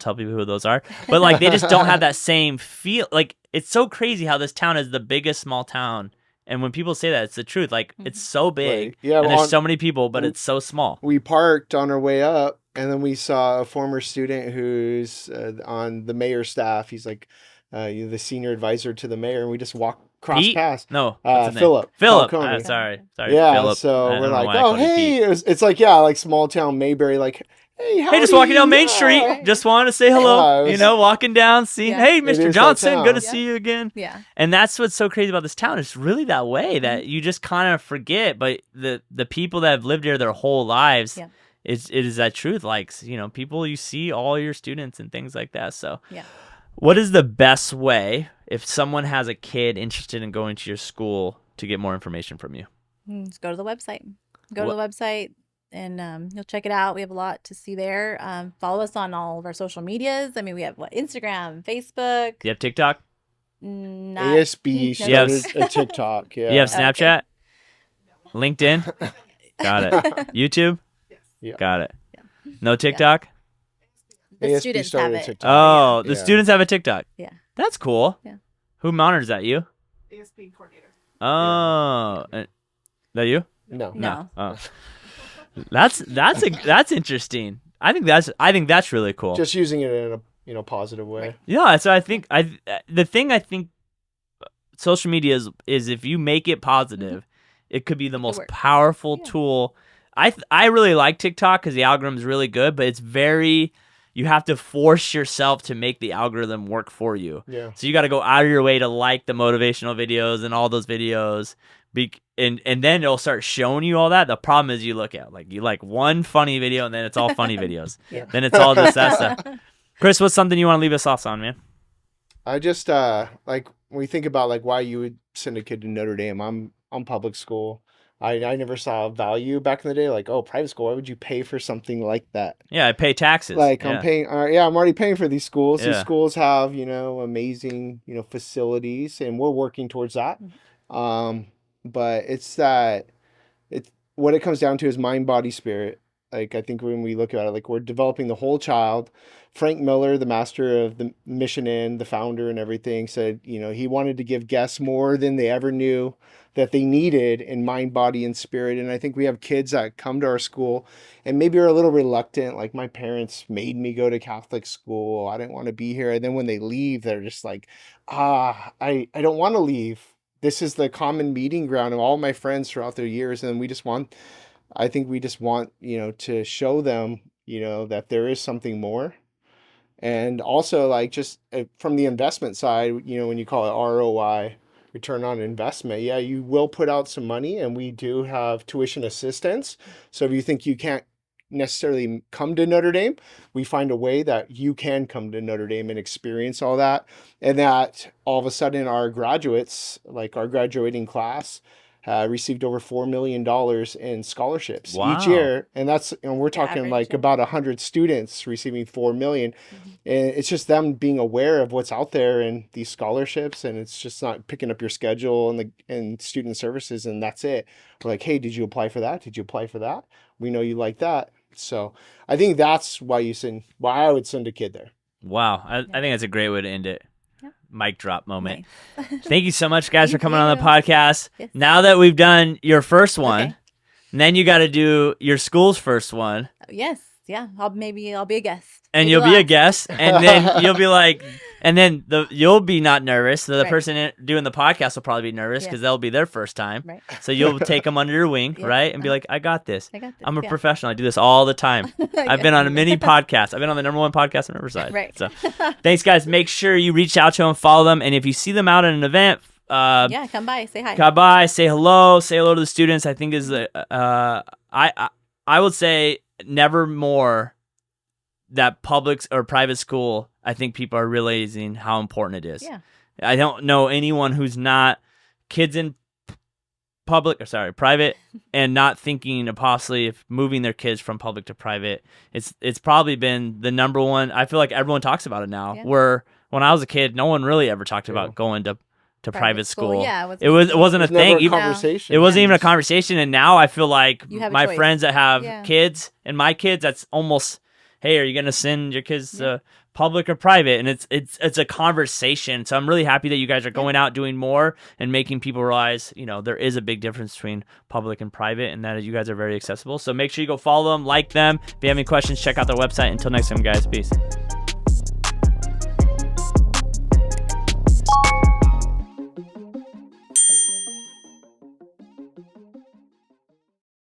tell people who those are, but like they just don't have that same feel. Like it's so crazy how this town is the biggest small town, and when people say that, it's the truth. Like it's so big, right. Yeah, and there's so many people, but it's so small. We parked on our way up, and then we saw a former student who's on the mayor's staff. He's like the senior advisor to the mayor, and we just walked. Cross paths. No, Philip. Sorry. Yeah, Phillip. So we're like, oh, hey, it's like, like small town Mayberry, like, hey, just walking down Main Street, just wanted to say hello, walking down, seeing, hey, Mr. Johnson, good to see you again. Yeah. And that's what's so crazy about this town. It's really that way that you just kind of forget, but the people that have lived here their whole lives, it is that truth. Like, people, you see all your students and things like that. So what is the best way if someone has a kid interested in going to your school to get more information from you? Just go to the website. To the website and you'll check it out. We have a lot to see there. Follow us on all of our social medias. I mean, we have Instagram, Facebook. Do you have TikTok? ASB started a TikTok. Yeah. You have Snapchat? Okay. LinkedIn? Got it. YouTube? Yeah. Got it. Yeah. No TikTok? The ASB students started have a it. TikTok. Oh, the students have a TikTok. Yeah. That's cool. Yeah. Who monitors that? You? ASB coordinator. Oh, that you? No. Oh. That's interesting. I think that's really cool. Just using it in a positive way. Yeah, so I think the thing I think social media is if you make it positive it could be the most powerful tool. I really like TikTok because the algorithm is really good, but it's you have to force yourself to make the algorithm work for you. Yeah. So you got to go out of your way to like the motivational videos and all those videos. And then it'll start showing you all that. The problem is you like one funny video and then it's all funny videos. Then it's all just that stuff. Chris, what's something you want to leave us off on, man? I just like when we think about like why you would send a kid to Notre Dame. I'm public school. I never saw value back in the day. Like, oh, private school. Why would you pay for something like that? Yeah, I pay taxes. Like I'm paying. I'm already paying for these schools. Yeah. These schools have amazing facilities, and we're working towards that. But it's what it comes down to is mind, body, spirit. Like I think when we look at it, like we're developing the whole child. Frank Miller, the master of the Mission Inn, the founder and everything, said, he wanted to give guests more than they ever knew that they needed in mind, body, and spirit. And I think we have kids that come to our school and maybe are a little reluctant. Like my parents made me go to Catholic school. I didn't want to be here. And then when they leave, they're just like, I don't want to leave. This is the common meeting ground of all my friends throughout their years. And we just want to show them, that there is something more. And also like just from the investment side, when you call it ROI, return on investment, you will put out some money, and we do have tuition assistance. So if you think you can't necessarily come to Notre Dame, we find a way that you can come to Notre Dame and experience all that. And that all of a sudden our graduates, like our graduating class, received over $4 million in scholarships each year. And that's, we're talking like about 100 students receiving $4 million. And it's just them being aware of what's out there and these scholarships. And it's just not picking up your schedule and student services. And that's it. We're like, hey, did you apply for that? Did you apply for that? We know you like that. So I think that's why I would send a kid there. Wow. I think that's a great way to end it. Mic drop moment. Nice. Thank you so much, guys, for coming on the podcast. Yes. Now that we've done your first one, and then you got to do your school's first one. Yes. Yeah. I'll be a guest. And you'll be a guest, and then you'll be like, and then you'll be not nervous. So the person doing the podcast will probably be nervous because they'll be their first time. Right. So you'll take them under your wing, right? And be like, I got this. I'm a professional. I do this all the time. I've been on many podcasts. I've been on the #1 podcast in Riverside. Right. So thanks, guys. Make sure you reach out to them, follow them. And if you see them out at an event, come by, say hi. Come by, say hello to the students. I think I would say never more that public or private school, I think people are realizing how important it is. Yeah. I don't know anyone who's not kids in private and not thinking of possibly if moving their kids from public to private. It's probably been the #1. I feel like everyone talks about it now. Yeah. Where when I was a kid, no one really ever talked about going to private school. Yeah, it wasn't a thing. It wasn't even a conversation. And now I feel like my friends that have kids and my kids, that's almost, hey, are you going to send your kids to public or private? And it's a conversation. So I'm really happy that you guys are going out doing more and making people realize, there is a big difference between public and private, and that you guys are very accessible. So make sure you go follow them, like them. If you have any questions, check out their website. Until next time, guys, peace.